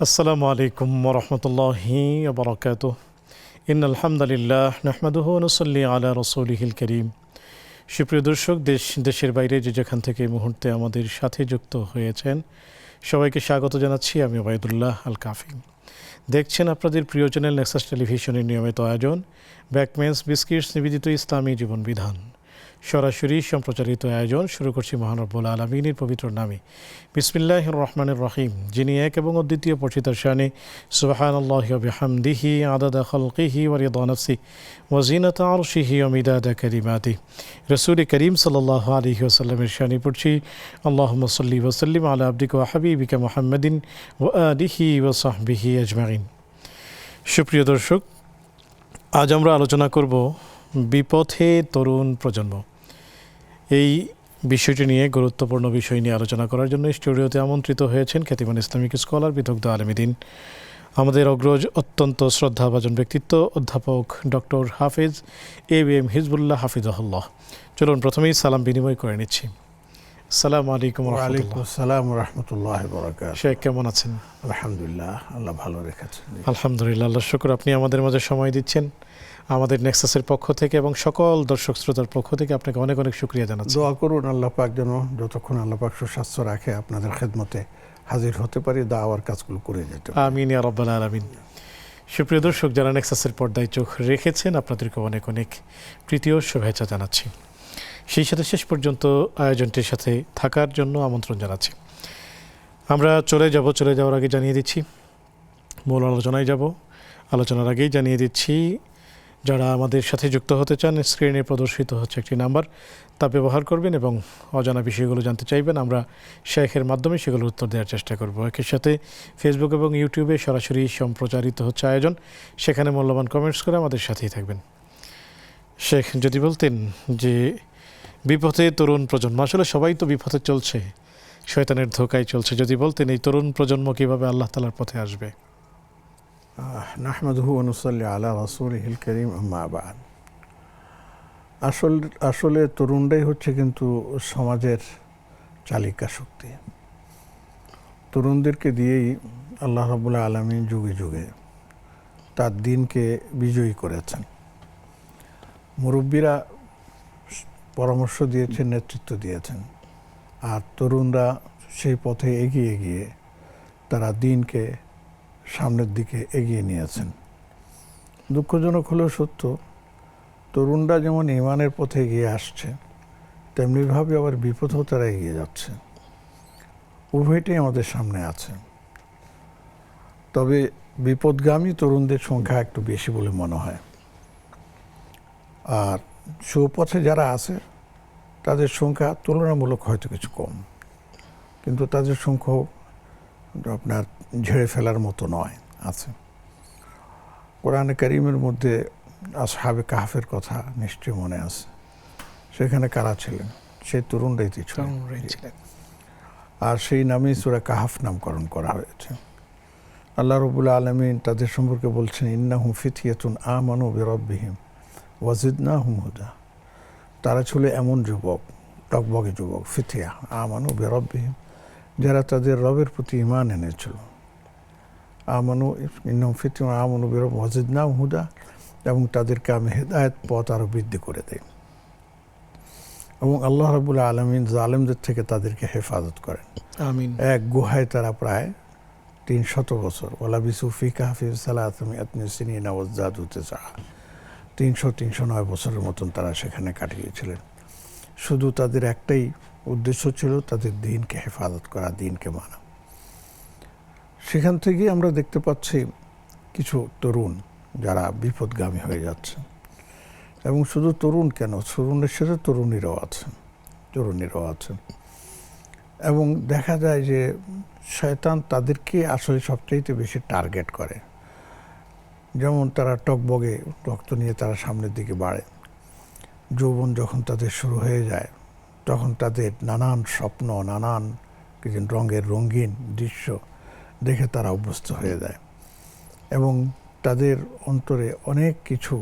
আসসালামু আলাইকুম ওরহমতুল্লাহি ওবরাকাতুহ। ইন্নাল হামদুলিল্লাহ নাহমাদুহু ওয়া নুসাল্লি আলা রাসূলিহিল কারীম। সুপ্রিয় দর্শক, দেশের বাইরে যে যেখান থেকে এই মুহূর্তে আমাদের সাথে যুক্ত হয়েছেন সবাইকে স্বাগত জানাচ্ছি। আমি ওবায়দুল্লাহ আল কাফি। দেখছেন আপনাদের প্রিয় চ্যানেল নেক্সাস টেলিভিশনের নিয়মিত আয়োজন ব্যাকমেন্স বিস্কিটস নিবেদিত ইসলামী জীবন বিধান। সরাসরি সম্প্রচারিত আয়োজন শুরু করছি মহান রব্বুল আলামিনের পবিত্র নামে। বিসমিল্লাহির রহমানির রহিম। যিনি এক এবং অদ্বিতীয়, পরিচিতার শানে সুবহানাল্লাহি ওয়া বিহামদিহি আদাদা খালকিহি ওয়া রিদা নাফসিহি ওয়া জিনাতা আরশিহি ওয়া মিদাদা কালিমাতিহি। রাসূল করিম সাল্লাল্লাহু আলাইহি ওয়াসাল্লামের শানে পড়ছি আল্লাহুম্মা সাল্লি ওয়া সাল্লিম আলা আবদিকা ওয়া হাবিবিকা মুহাম্মাদিন ওয়া আলিহি ওয়া সাহবিহি আজমাইন। সুপ্রিয় দর্শক, আজ আমরা আলোচনা করব বিপথে তরুণ প্রজন্ম। এই বিষয়টি নিয়ে, গুরুত্বপূর্ণ বিষয় নিয়ে আলোচনা করার জন্য স্টুডিওতে আমন্ত্রিত হয়েছেন খ্যাতিমান ইসলামিক স্কলার, বিদগ্ধ আলেমীদ্বীন, আমাদের অগ্রজ অত্যন্ত শ্রদ্ধাভাজন ব্যক্তিত্ব অধ্যাপক ডক্টর হাফেজ এবিএম হিজবুল্লাহ হাফিজাহুল্লাহ। চলুন প্রথমেই সালাম বিনিময় করে নিচ্ছি। আসসালামু আলাইকুম। ওয়ালাইকুম আসসালাম ওয়া রাহমাতুল্লাহি ওয়া বারাকাতুহু। শেখ, কেমন আছেন? আলহামদুলিল্লাহ, আল্লাহ ভালো রেখেছেন। আলহামদুলিল্লাহ, আল্লাহ শুকর। আপনি আমাদের মাঝে সময় দিচ্ছেন আমাদের নেক্সাসের পক্ষ থেকে এবং সকল দর্শক শ্রোতার পক্ষ থেকে আপনাকে অনেক অনেক শুকরিয়া জানাচ্ছি। দোয়া করুন আল্লাহ পাক যেন যতক্ষণ আল্লাহ পাক সুস্বাস্থ্য রাখে আপনাদের খেদমতে হাজির হতে পারি, দাওয়ার কাজগুলো করে যেতে পারি। আমিন ইয়া রাব্বাল আলামিন। সুপ্রিয় দর্শক, যারা নেক্সাসের পর্দায় চোখ রেখেছেন আপনাদেরকে অনেক অনেক প্রীতি ও শুভেচ্ছা জানাচ্ছি। সেই সাথে শেষ পর্যন্ত আয়োজনটির সাথে থাকার জন্য আমন্ত্রণ জানাচ্ছি। আমরা চলে যাওয়ার আগে জানিয়ে দিচ্ছি, মূল আলোচনায় যাব। আলোচনার আগেই জানিয়ে দিচ্ছি, যারা আমাদের সাথে যুক্ত হতে চান স্ক্রিনে প্রদর্শিত হচ্ছে একটি নাম্বার, তা ব্যবহার করবেন এবং অজানা বিষয়গুলো জানতে চাইবেন। আমরা শেখের মাধ্যমে সেগুলোর উত্তর দেওয়ার চেষ্টা করব। একই সাথে ফেসবুক এবং ইউটিউবে সরাসরি সম্প্রচারিত হচ্ছে আয়োজন, সেখানে মূল্যবান কমেন্টস করে আমাদের সাথেই থাকবেন। শেখ, যদি বলতেন যে বিপথে তরুণ প্রজন্ম, আসলে সবাই তো বিপথে চলছে, শয়তানের ধোঁকায় চলছে, যদি বলতেন এই তরুণ প্রজন্ম কীভাবে আল্লাহ তাআলার পথে আসবে? নাহমাদুহু ওয়া নুসাল্লি আলা রাসূলিহিল কারীম, আম্মা বা'দ। আসলে তরুণরাই হচ্ছে কিন্তু সমাজের চালিকা শক্তি। তরুণদেরকে দিয়েই আল্লাহ রাব্বুল আলামিন যুগে যুগে তার দিনকে বিজয়ী করেছেন। মুরব্বীরা পরামর্শ দিয়েছেন, নেতৃত্ব দিয়েছেন, আর তরুণরা সেই পথে এগিয়ে গিয়ে তারা দিনকে সামনের দিকে এগিয়ে নিয়েছেন। দুঃখজনক হলেও সত্য, তরুণরা যেমন ঈমানের পথে এগিয়ে আসছে, তেমনিভাবে আবার বিপথেও তারা এগিয়ে যাচ্ছে। উভয়টাই আমাদের সামনে আছে। তবে বিপদগামী তরুণদের সংখ্যা একটু বেশি বলে মনে হয়, আর সুপথে যারা আছে তাদের সংখ্যা তুলনামূলক হয়তো কিছু কম, কিন্তু তাদের সংখ্যাও আপনার ঝেড়ে ফেলার মতো নয়, আছে। কোরআনে কারীমের মধ্যে আসহাবে কাহফের কথা নিশ্চয়ই মনে আছে। সেখানে কারা ছিলেন? সেই তরুণরাই ছিলেন, আর সেই নামেই সূরা কাহফ নামকরণ করা হয়েছে। আল্লাহ রাব্বুল আলামিন তাদের সম্পর্কে বলছেন, ইন্নাহুম ফিতয়াতুন আমানু বিরাব্বিহিম ওয়া জিদনাহুম হুদা। তারা ছিল এমন যুবক, টকবগে যুবক, ফিতিয়া আমানু বিরাব্বিহিম, যারা তাদের রবের প্রতি ঈমান এনেছিল। আমানু ইন্নাহুম ফিতয়াতুন আমানু বিরাব্বিহিম ওয়া জিদনাহুম হুদা, এবং তাদেরকে আমি হেদায়েত পথ আরও বৃদ্ধি করে দেই। এবং আল্লাহ রাব্বুল আলামিন জালেমদের থেকে তাদেরকে হেফাজত করেন। আমিন। এক গুহায় তারা প্রায় 300 বছর, ওয়ালাবিসু ফি কাহফিহিম সালাসামিআতিন সিনিনা ওয়াজদাদু তিসআ, 309 বছরের মতন তারা সেখানে কাটিয়েছিলেন। শুধু তাদের একটাই উদ্দেশ্য ছিল, তাদের দিনকে হেফাজত করা, দিনকে মানা। সেখান থেকেই আমরা দেখতে পাচ্ছি কিছু তরুণ যারা বিপদগামী হয়ে যাচ্ছে। এবং শুধু তরুণ কেন, তরুণের সাথে তরুণীরাও আছেন। এবং দেখা যায় যে শয়তান তাদেরকে আসলে সবচাইতে বেশি টার্গেট করে। যেমন তারা টকবগে রক্ত নিয়ে তারা সামনের দিকে বাড়ে। যৌবন যখন তাদের শুরু হয়ে যায়, তখন তাদের নানান স্বপ্ন, নানান রঙের রঙিন দৃশ্য দেখে তারা অভ্যস্ত হয়ে যায়, এবং তাদের অন্তরে অনেক কিছু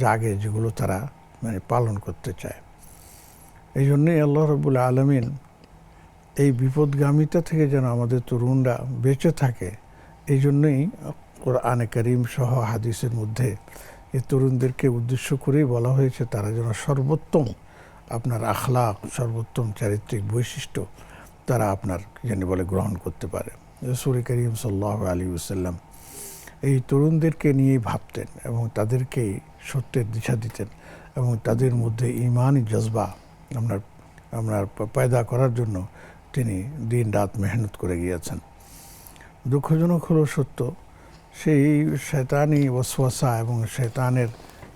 জাগে যেগুলো তারা পালন করতে চায়। এই জন্যই আল্লাহ রাব্বুল আলামিন এই বিপদগামিতা থেকে যেন আমাদের তরুণরা বেঁচে থাকে, এই জন্যই কোরআনে কারীম সহ হাদিসের মধ্যে এই তরুণদেরকে উদ্দেশ্য করেই বলা হয়েছে তারা যেন সর্বোত্তম আপনার আখলাক, সর্বোত্তম চারিত্রিক বৈশিষ্ট্য তারা আপনার কি জানি বলে গ্রহণ করতে পারে। রাসূল করিম সাল্লাল্লাহু আলাইহি ওয়াসাল্লাম এই তরুণদেরকে নিয়েই ভাবতেন এবং তাদেরকেই সত্যের দিশা দিতেন এবং তাদের মধ্যে ঈমানি জজবা আপনার আপনার পয়দা করার জন্য তিনি দিন রাত মেহনত করে গিয়েছেন। দুঃখজনক হলো সত্য, সেই শয়তানি ওয়াসওয়াসা এবং শয়তানের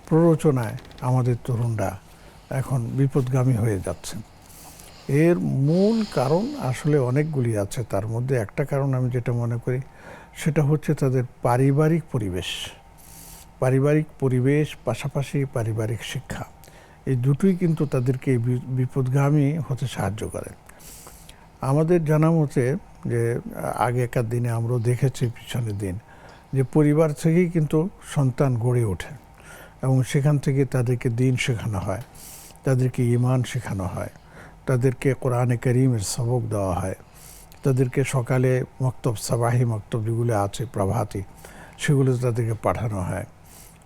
প্ররোচনায় আমাদের তরুণরা এখন বিপদগামী হয়ে যাচ্ছে। এর মূল কারণ আসলে অনেকগুলি আছে, তার মধ্যে একটা কারণ আমি যেটা মনে করি সেটা হচ্ছে তাদের পারিবারিক পরিবেশ পাশাপাশি পারিবারিক শিক্ষা, এই দুটোই কিন্তু তাদেরকে বিপদগামী হতে সাহায্য করে। আমাদের জানা মতে যে আগেকার দিনে আমরা দেখেছি পিছনের দিন যে পরিবার থেকেই কিন্তু সন্তান গড়ে ওঠে এবং সেখান থেকে তাদেরকে দিন শেখানো হয়, তাদেরকে ঈমান শেখানো হয়, তাদেরকে কোরআনে কারীমের সবক দেওয়া হয়, তাদেরকে সকালে মক্তব সাবাহি মক্তব যেগুলো আছে প্রভাতী সেগুলো তাদেরকে পাঠানো হয়,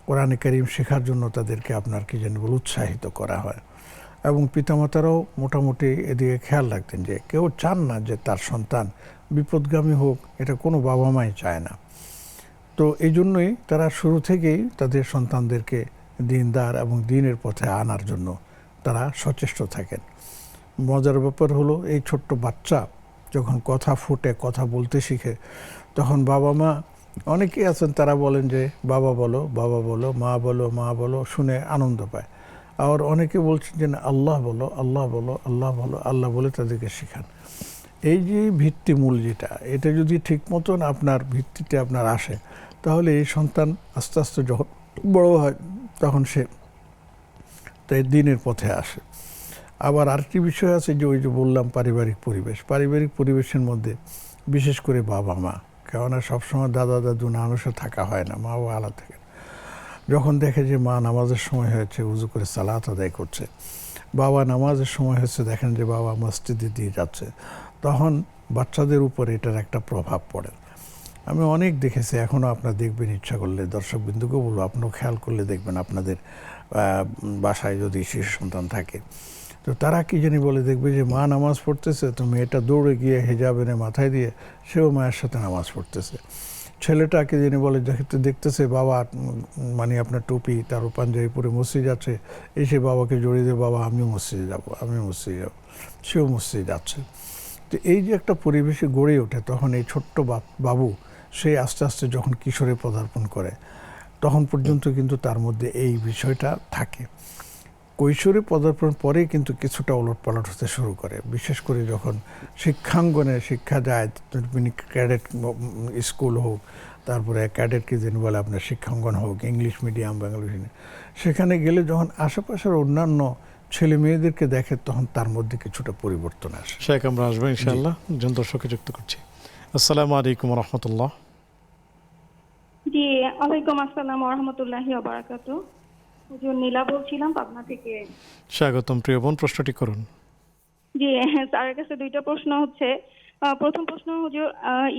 কোরআনে কারীম শেখার জন্য তাদেরকে আপনার কি জানি বলে উৎসাহিত করা হয়। এবং পিতামাতারাও মোটামুটি এদিকে খেয়াল রাখতেন যে কেউ চান না যে তার সন্তান বিপদগামী হোক, এটা কোনো বাবা মাই চায় না। তো এই জন্যই তারা শুরু থেকেই তাদের সন্তানদেরকে দিনদার এবং দিনের পথে আনার জন্য তারা সচেষ্ট থাকেন। মজার ব্যাপার হলো এই ছোট্ট বাচ্চা যখন কথা ফুটে, কথা বলতে শিখে, তখন বাবা মা অনেকেই আছেন তারা বলেন যে বাবা বলো, বাবা বলো, মা বলো, মা বলো, শুনে আনন্দ পায়। আর অনেকে বলছেন যে না আল্লাহ বলো, আল্লাহ বলো, আল্লাহ বলো, আল্লাহ বলে তাদেরকে শেখান। এই যে ভিত্তিমূল যেটা, এটা যদি ঠিক মতন আপনার ভিত্তিতে আপনার আসে, তাহলে এই সন্তান আস্তে আস্তে যখন বড় হয় তখন সে তাই দিনের পথে আসে। আবার আরেকটি বিষয় আছে যে ওই যে বললাম পারিবারিক পরিবেশের মধ্যে বিশেষ করে বাবা মা, কেননা সবসময় দাদা দাদু নানুসে থাকা হয় না, মাও আলাদা থাকেন। যখন দেখে যে মা নামাজের সময় হয়েছে উজু করে সালাত আদায় করছে, বাবা নামাজের সময় হয়েছে দেখেন যে বাবা মসজিদে দিয়ে যাচ্ছে, তখন বাচ্চাদের উপর এটার একটা প্রভাব পড়ে। আমি অনেক দেখেছি, এখনও আপনারা দেখবেন, ইচ্ছা করলে দর্শকবিন্দুকেও বলবো আপনারাও খেয়াল করলে দেখবেন আপনাদের বাসায় যদি শিশু সন্তান থাকে, তো তারা কি জানি বলে দেখবে যে মা নামাজ পড়তেছে, তো মেয়েটা দৌড়ে গিয়ে হিজাব এনে মাথায় দিয়ে সেও মায়ের সাথে নামাজ পড়তেছে। ছেলেটাকে যিনি বলে দেখতেছে বাবা মানে আপনার টুপি তার পাঞ্জাবি পরে মসজিদ যাচ্ছে, এসে বাবাকে জড়িয়ে দিয়ে বাবা আমিও মসজিদে যাবো, সেও মসজিদে যাচ্ছে। তো এই যে একটা পরিবেশে গড়ে ওঠে, তখন এই ছোট্ট বাবু সে আস্তে আস্তে যখন কিশোরে পদার্পণ করে তখন পর্যন্ত কিন্তু তার মধ্যে এই বিষয়টা থাকে। কৈশোরে পদার্পণ পরে কিন্তু কিছুটা ওলটপালট হতে শুরু করে, বিশেষ করে যখন শিক্ষাঙ্গনে শিক্ষা যায়, ক্যাডেট স্কুল হোক, তারপরে ক্যাডেট কি যেন বলে আপনার শিক্ষাঙ্গন হোক, ইংলিশ মিডিয়াম বাংলা মিডিয়াম, সেখানে গেলে যখন আশেপাশের অন্যান্য ছেলে মেয়েদেরকে দেখে তখন তার মধ্যে কিছুটা পরিবর্তন আসে। শেখ আমরা আসবো ইনশাআল্লাহ, একজন দর্শককে যুক্ত করছি। আসসালামু আলাইকুম রহমতুল্লাহ। জি, ওয়ালাইকুম আসসালাম ওয়া রাহমাতুল্লাহি ওয়া বারাকাতুহু। হুজুর নীলা বলছিলাম পাবনা থেকে। স্বাগতম প্রিয় বোন, প্রশ্নটি করুন। জি, স্যারের কাছে দুইটা প্রশ্ন হচ্ছে। প্রথম প্রশ্ন হুজুর,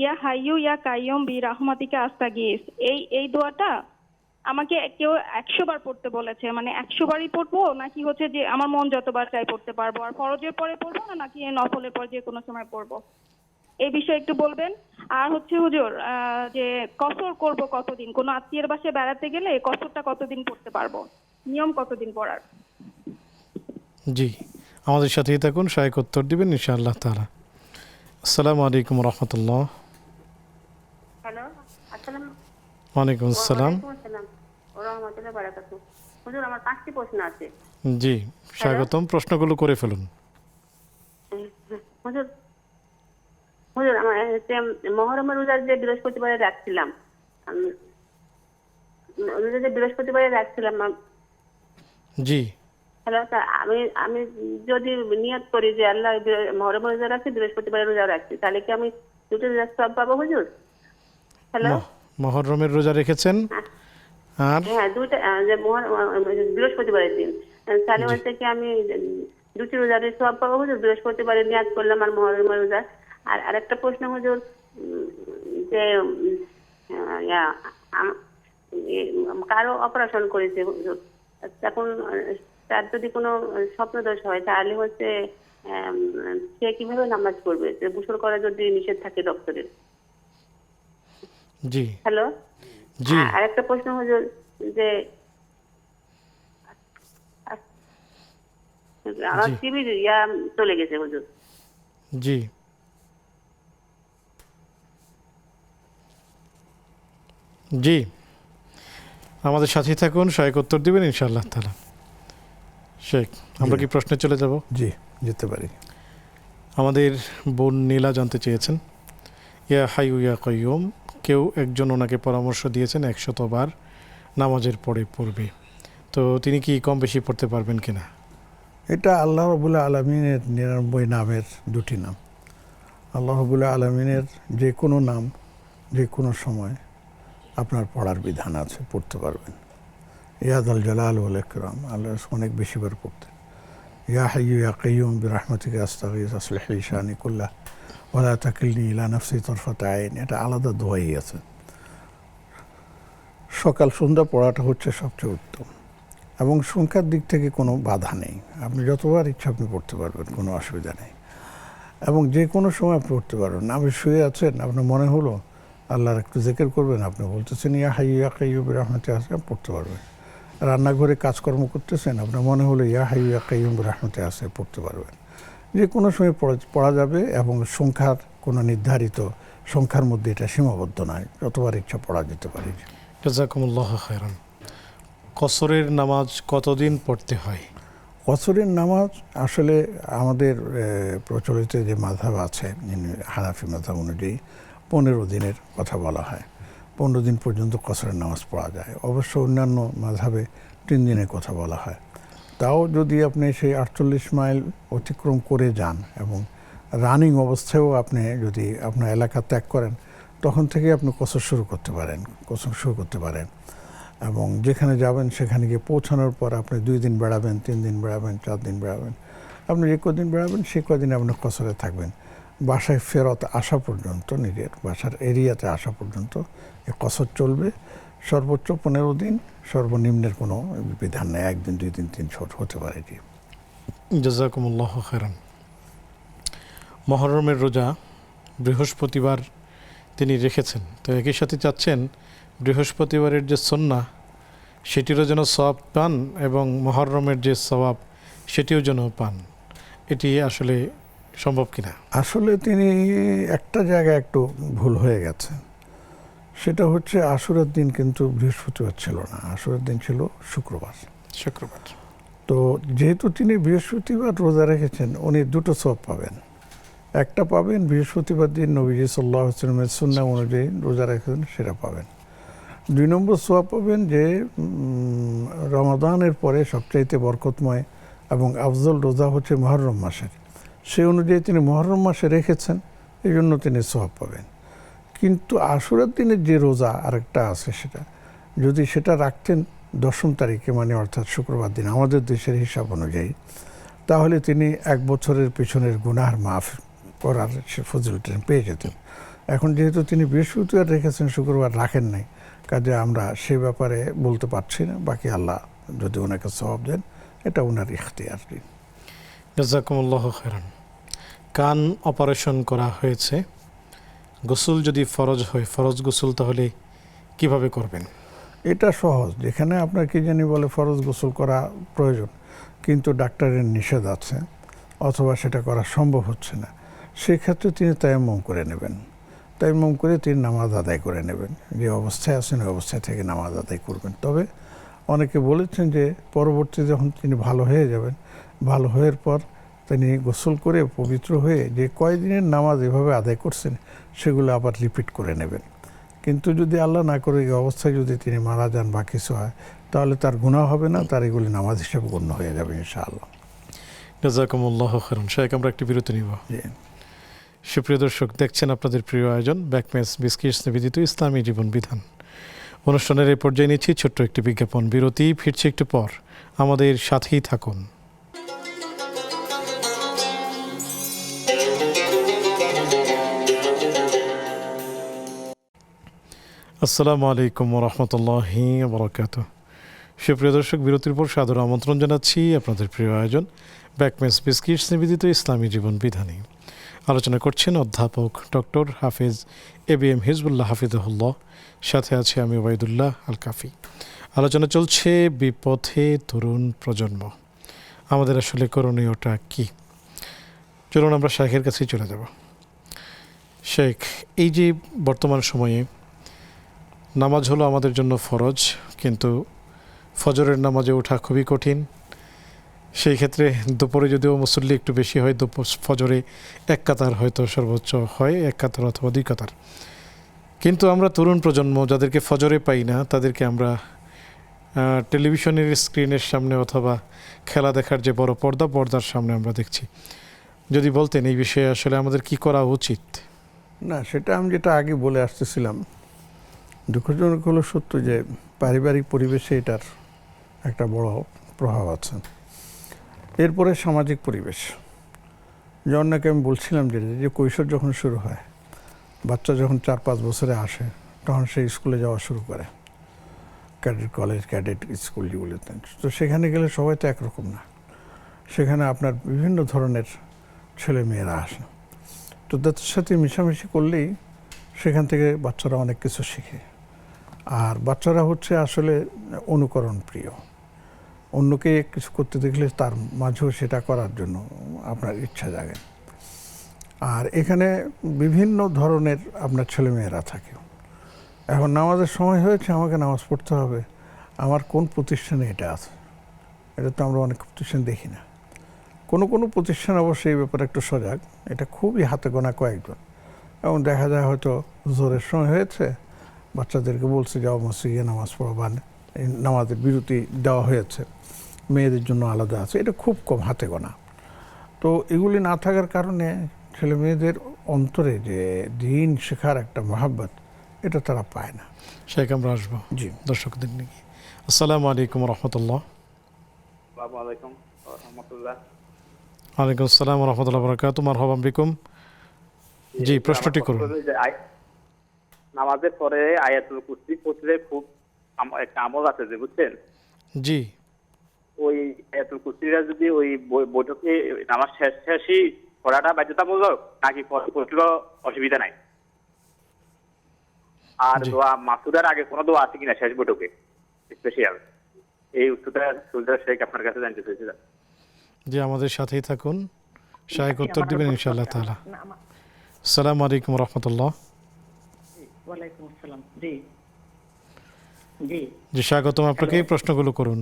ইয়া হাইয়ু ইয়া কাইয়ুম বি রাহমাতিকা আস্তাগীস, এই দোয়াটা আমাকে কেউ 100 বার পড়তে বলেছে, মানে 100 বারই পড়বো নাকি হচ্ছে যে আমার মন যতবার চাই পড়তে পারবো, আর ফরজের পরে পড়বো না নাকি নফলের পরে যে কোনো সময় পড়বো, এই বিষয়ে একটু বলবেন। আর হচ্ছে হুজুর, যে কসর করব কতদিন, কোনো আত্মীয়ের বাসায় বেড়াতে গেলে কসরটা কতদিন পড়তে পারবো, নিয়ম কতদিন পড়ার? জি, আমাদের সাথেই থাকুন, শায়েখ উত্তর দিবেন ইনশাআল্লাহ তাআলা। আসসালামু আলাইকুম রহমতুল্লাহ। হ্যালো, আসসালামু ওয়ালাইকুম আসসালাম। আসসালাম ওয়া রাহমাতুল্লাহি ওয়া বারাকাতুহু। হুজুর, আমার 5টি প্রশ্ন আছে। জি, স্বাগতম, প্রশ্নগুলো করে ফেলুন। হুজুর, আমার মহরমের রোজা যে বৃহস্পতিবারে রাখছিলাম, জি, হ্যালো, তা আমি যদি নিয়ত করি যে আল্লাহ মহরমের রোজা রাখছি, বৃহস্পতিবারে রোজা রাখছি, তাহলে কি আমি দুটো রোজা সব পাবো হুজুর? হ্যালো, মহরমের রোজা রেখেছেন আর হ্যাঁ দুইটা, যে বৃহস্পতিবারের দিন, তাহলে হচ্ছে কি আমি দুটি রোজার সব পাবো হুজুর? বৃহস্পতিবারে নিয়াত করলাম আর মহরমের রোজা। আর আরেকটা প্রশ্ন হুজুর, যে কারো অপারেশন করেছে হুজুর। এখন তার যদি কোনো স্বপ্নদোষ হয় তাহলে হচ্ছে সে কিভাবে নামাজ পড়বে? গোসল করা যদি নিষেধ থাকে ডক্টরের। জি হ্যালো, জি আরেকটা প্রশ্ন হুজুর, যে আমার জি। টিভির চলে গেছে হুজুর। জি জি, আমাদের সাথেই থাকুন, সহায়ক উত্তর দিবেন ইনশাআল্লাহ তাআলা। শেখ, আমরা কি প্রশ্নে চলে যাব? জি, যেতে পারি। আমাদের বোন নীলা জানতে চেয়েছেন, ইয়া হাইয়ু ইয়া কাইয়ুম, কেউ একজন ওনাকে পরামর্শ দিয়েছেন 100 বার নামাজের পরে পড়বে, তো তিনি কি কম বেশি পড়তে পারবেন কিনা? এটা আল্লাহ রাব্বুল আলামিনের 99 নামের দুটি নাম। আল্লাহ রাব্বুল আলামিনের যে কোনো নাম যে কোনো সময় আপনার পড়ার বিধান আছে, পড়তে পারবেন। ইয়াদাল জালাল ওয়াল ইকরাম, আল্লাহ অনেক বেশিবার পড়তেন। ইয়া হাইয়ু ইয়া কাইয়ুম বিরহমাতিকা আস্তাগীথ আসলিহ লি শানি কুল্লাহ ওয়া লা তাকিলনি ইলা নাফসি তারফাতা আইন, এটা আলাদা দোয়াই আছে। সকাল সন্ধ্যা পড়াটা হচ্ছে সবচেয়ে উত্তম, এবং সংখ্যার দিক থেকে কোনো বাধা নেই। আপনি যতবার ইচ্ছা আপনি পড়তে পারবেন, কোনো অসুবিধা নেই, এবং যে কোনো সময় পড়তে পারবেন। আপনি শুয়ে আছেন, আপনার মনে হলো আল্লাহর একটু জিকির করবেন, আপনি বলতেছেন ইয়া হাইয়ু ইয়া কাইয়ুম বিরহমাতিকা আস্তাগীথ, পড়তে পারবেন। রান্নাঘরে কাজকর্ম করতেছেন, আপনার মনে হলো ইয়া হাইয়ু ইয়া কাইয়ুম বিরহমাতিকা আস্তাগীথ, পড়তে পারবেন। যে কোনো সময় পড়া যাবে, এবং সংখ্যার কোনো নির্ধারিত সংখ্যার মধ্যে এটা সীমাবদ্ধ নয়, যতবার ইচ্ছা পড়া যেতে পারে। জাযাকুমুল্লাহ খায়রান। কসরের নামাজ কতদিন পড়তে হয়? কসরের নামাজ আসলে আমাদের প্রচলিত যে মাযহাব আছে, হানাফি মাযহাব অনুযায়ী 15 দিনের কথা বলা হয়। 15 দিন পর্যন্ত কসরের নামাজ পড়া যায়। অবশ্য অন্যান্য মাযহাবে 3 দিনের কথা বলা হয়। তাও যদি আপনি সেই 48 মাইল অতিক্রম করে যান এবং রানিং অবস্থায়ও আপনি যদি আপনার এলাকা ত্যাগ করেন, তখন থেকে আপনি কসর শুরু করতে পারেন। এবং যেখানে যাবেন সেখানে গিয়ে পৌঁছানোর পর আপনি 2 দিন বেড়াবেন, 3 দিন বেড়াবেন, 4 দিন বেড়াবেন। আপনি যে কদিন বেড়াবেন সেই কদিন আপনি কসরে থাকবেন। বাসায় ফেরত আসা পর্যন্ত, নিজের বাসার এরিয়াতে আসা পর্যন্ত এই কসর চলবে। সর্বোচ্চ 15 দিন, সর্বনিম্নের কোনো বিধান নেই। 1 দিন, 2 দিন, 3 ছোট হতে পারে। জি, জাযাকুমুল্লাহ খায়রান। মুহররমের রোজা বৃহস্পতিবার তিনি রেখেছেন, তো একই সাথে চাচ্ছেন বৃহস্পতিবারের যে সুন্নাহ সেটিরও যেন সওয়াব পান এবং মুহররমের যে সওয়াব সেটিও যেন পান। এটি আসলে সম্ভব কিনা? আসলে তিনি একটা জায়গায় একটু ভুল হয়ে গেছে। সেটা হচ্ছে আশুরার দিন কিন্তু বৃহস্পতিবার ছিল না, আশুরার দিন ছিল শুক্রবার। শুক্রবার। তো যেহেতু তিনি বৃহস্পতিবার রোজা রেখেছেন, উনি দুটো সওয়াব পাবেন। একটা পাবেন বৃহস্পতিবার দিন নবীজি সাল্লাল্লাহু আলাইহি ওয়াসাল্লামের সুন্নাহ অনুযায়ী রোজা রেখেছেন, সেটা পাবেন। 2 নম্বর সওয়াব পাবেন যে রমাদানের পরে সবচাইতে বরকতময় এবং আফজল রোজা হচ্ছে মুহররম মাসের। সেই অনুযায়ী তিনি মুহররম মাসে রেখেছেন, এই জন্য তিনি সওয়াব পাবেন। কিন্তু আশুরার দিনের যে রোজা আরেকটা আছে, যদি সেটা রাখতেন 10ম তারিখে, মানে অর্থাৎ শুক্রবার দিন আমাদের দেশের হিসাব অনুযায়ী, তাহলে তিনি 1 বছরের পেছনের গুনাহ মাফ করার সে ফজিলতা পেয়ে যেতেন। এখন যেহেতু তিনি বৃহস্পতিবার রেখেছেন, শুক্রবার রাখেন নাই, কাজে আমরা সে ব্যাপারে বলতে পারছি না। বাকি আল্লাহ যদি ওনাকে সওয়াব দেন, এটা ওনার ইখতিয়ার। জাযাকুমুল্লাহ খায়রান। কান অপারেশন করা হয়েছে, গোসল যদি ফরজ হয়, ফরজ গোসল তাহলে কিভাবে করবেন? এটা সহজ। যেখানে আপনার কি জানি বলে ফরজ গোসল করা প্রয়োজন, কিন্তু ডাক্তারের নিষেধ আছে অথবা সেটা করা সম্ভব হচ্ছে না, সেক্ষেত্রে তিনি তায়াম্মুম করে নেবেন। তায়াম্মুম করে তিনি নামাজ আদায় করে নেবেন। যে অবস্থায় আছেন ওই অবস্থায় থেকে নামাজ আদায় করবেন। তবে অনেকে বলেছেন যে পরবর্তী যখন তিনি ভালো হয়ে যাবেন, ভালো হওয়ার পর তিনি গোসল করে পবিত্র হয়ে যে কয়দিনের নামাজ এভাবে আদায় করছেন সেগুলো আবার রিপিট করে নেবেন। কিন্তু যদি আল্লাহ না করে এই অবস্থায় যদি তিনি মারা যান বা কিছু হয়, তাহলে তার গুনাহ হবে না, তার এগুলি নামাজ হিসেবে গণ্য হয়ে যাবে ইনশাআল্লাহ। জাযাকুমুল্লাহ খায়রান। শেখ, আমরা একটি বিরতি নিব। জি। সুপ্রিয় দর্শক, দেখছেন আপনাদের প্রিয় আয়োজন ব্যাকমেস বিস্কিটস নিবেদিত ইসলামী জীবন বিধান। অনুষ্ঠানের এই পর্যায়ে নিচ্ছি ছোট্ট একটি বিজ্ঞাপন বিরতি। ফিরছি একটু পর, আমাদের সাথেই থাকুন। আসসালামু আলাইকুম রহমতুল্লাহি বারাকাতুহ। সুপ্রিয় দর্শক, বিরতির পর সাদর আমন্ত্রণ জানাচ্ছি আপনাদের প্রিয় আয়োজন ব্যাকমেস বিস্কিটস নিবেদিত ইসলামী জীবন বিধানী। আলোচনা করছেন অধ্যাপক ডক্টর হাফিজ ABM হিজবুল্লাহ হাফিজাহুল্লাহ, সাথে আছে আমি ওবায়দুল্লাহ আল কাফি। আলোচনা চলছে বিপথে তরুণ প্রজন্ম, আমাদের আসলে করণীয়টা কি। চলুন আমরা শেখের কাছেই চলে যাব। শেখ, এই যে বর্তমান সময়ে নামাজ হলো আমাদের জন্য ফরজ, কিন্তু ফজরের নামাজে ওঠা খুবই কঠিন। সেই ক্ষেত্রে দুপুরে যদিও মুসল্লি একটু বেশি হয়, ফজরে এক কাতার হয়তো সর্বোচ্চ হয়, এক কাতার অথবা 2 কাতার। কিন্তু আমরা তরুণ প্রজন্ম যাদেরকে ফজরে পাই না, তাদেরকে আমরা টেলিভিশনের স্ক্রিনের সামনে অথবা খেলা দেখার যে বড় পর্দার সামনে আমরা দেখছি। যদি বলতেন এই বিষয়ে আসলে আমাদের কি করা উচিত? না, সেটা আমি যেটা আগে বলে আসতেছিলাম, দুঃখজনক হলো সত্য যে পারিবারিক পরিবেশে এটার একটা বড় প্রভাব আছে। এরপরে সামাজিক পরিবেশ, জন্যকে আমি বলছিলাম যে কৈশোর যখন শুরু হয়, বাচ্চা যখন 4-5 বছরে আসে, তখন সে স্কুলে যাওয়া শুরু করে, ক্যাডেট কলেজ, ক্যাডেট স্কুল যেগুলোতে। তো সেখানে গেলে সবাই তো একরকম না, সেখানে আপনার বিভিন্ন ধরনের ছেলে মেয়েরা আসে। তো তাদের সাথে মিশামিশি করলেই সেখান থেকে বাচ্চারা অনেক কিছু শিখে। আর বাচ্চারা হচ্ছে আসলে অনুকরণ প্রিয়, অন্যকে কিছু করতে দেখলে তার মাঝেও সেটা করার জন্য আপনার ইচ্ছা জাগে। আর এখানে বিভিন্ন ধরনের আপনার ছেলেমেয়েরা থাকে। এখন নামাজের সময় হয়েছে, আমাকে নামাজ পড়তে হবে, আমার কোন প্রতিষ্ঠানে এটা আছে? এটা তো আমরা অনেক প্রতিষ্ঠান দেখি না। কোনো কোনো প্রতিষ্ঠান অবশ্যই এই ব্যাপারে একটু সজাগ, এটা খুবই হাতে গোনা কয়েকজন। এবং দেখা যায় হয়তো জোরের সময় হয়েছে, বাচ্চাদেরকে বলছে যাও মসজিদে নামাজ পড়ো, বা নামাজের বিরতি দেওয়া হয়েছে, মেয়েদের জন্য আলাদা আছে। এটা খুব কম, হাতে গোনা। তো এগুলি না থাকার কারণে ছেলে মেয়েদের অন্তরে যে দিন শেখার একটা মহাব্বত, এটা তারা পায় না। শেখ, আমরা আসবো জি, দর্শকদের নিয়ে। আসসালামু আলাইকুম রহমতুল্লাহ। ওয়ালাইকুম আসসালাম রহমতুল্লাহ বরকাত। মারহাবা বিকুম। জি, প্রশ্নটি করুন। নামাজের পরে আয়াতুল কুরসি পড়লে খুব একটা আমল আছে যে, বুঝছেন? জি, ওই আয়াতুল কুরসিটা যদি ওই বৈঠকে নামাজ শেষই পড়াটা বাধ্যতামূলক, নাকি পড়লেও অসুবিধা নাই? আর জি। দোয়া মাসুদার আগে কোনো দোয়া আছে কিনা শেষ বৈঠকে স্পেশাল? এই উত্তরটা সুলতান শেখ আপনার কাছে জানতে চাইছিলাম। জি, আমাদের সাথেই থাকুন, শায়েক উত্তর দিবেন ইনশাআল্লাহ তাআলা। আসসালামু আলাইকুম রহমতুল্লাহ। ওয়ালাইকুম আসসালাম। জি জি জি, স্বাগতম আপনাকে। এই প্রশ্নগুলো করুন।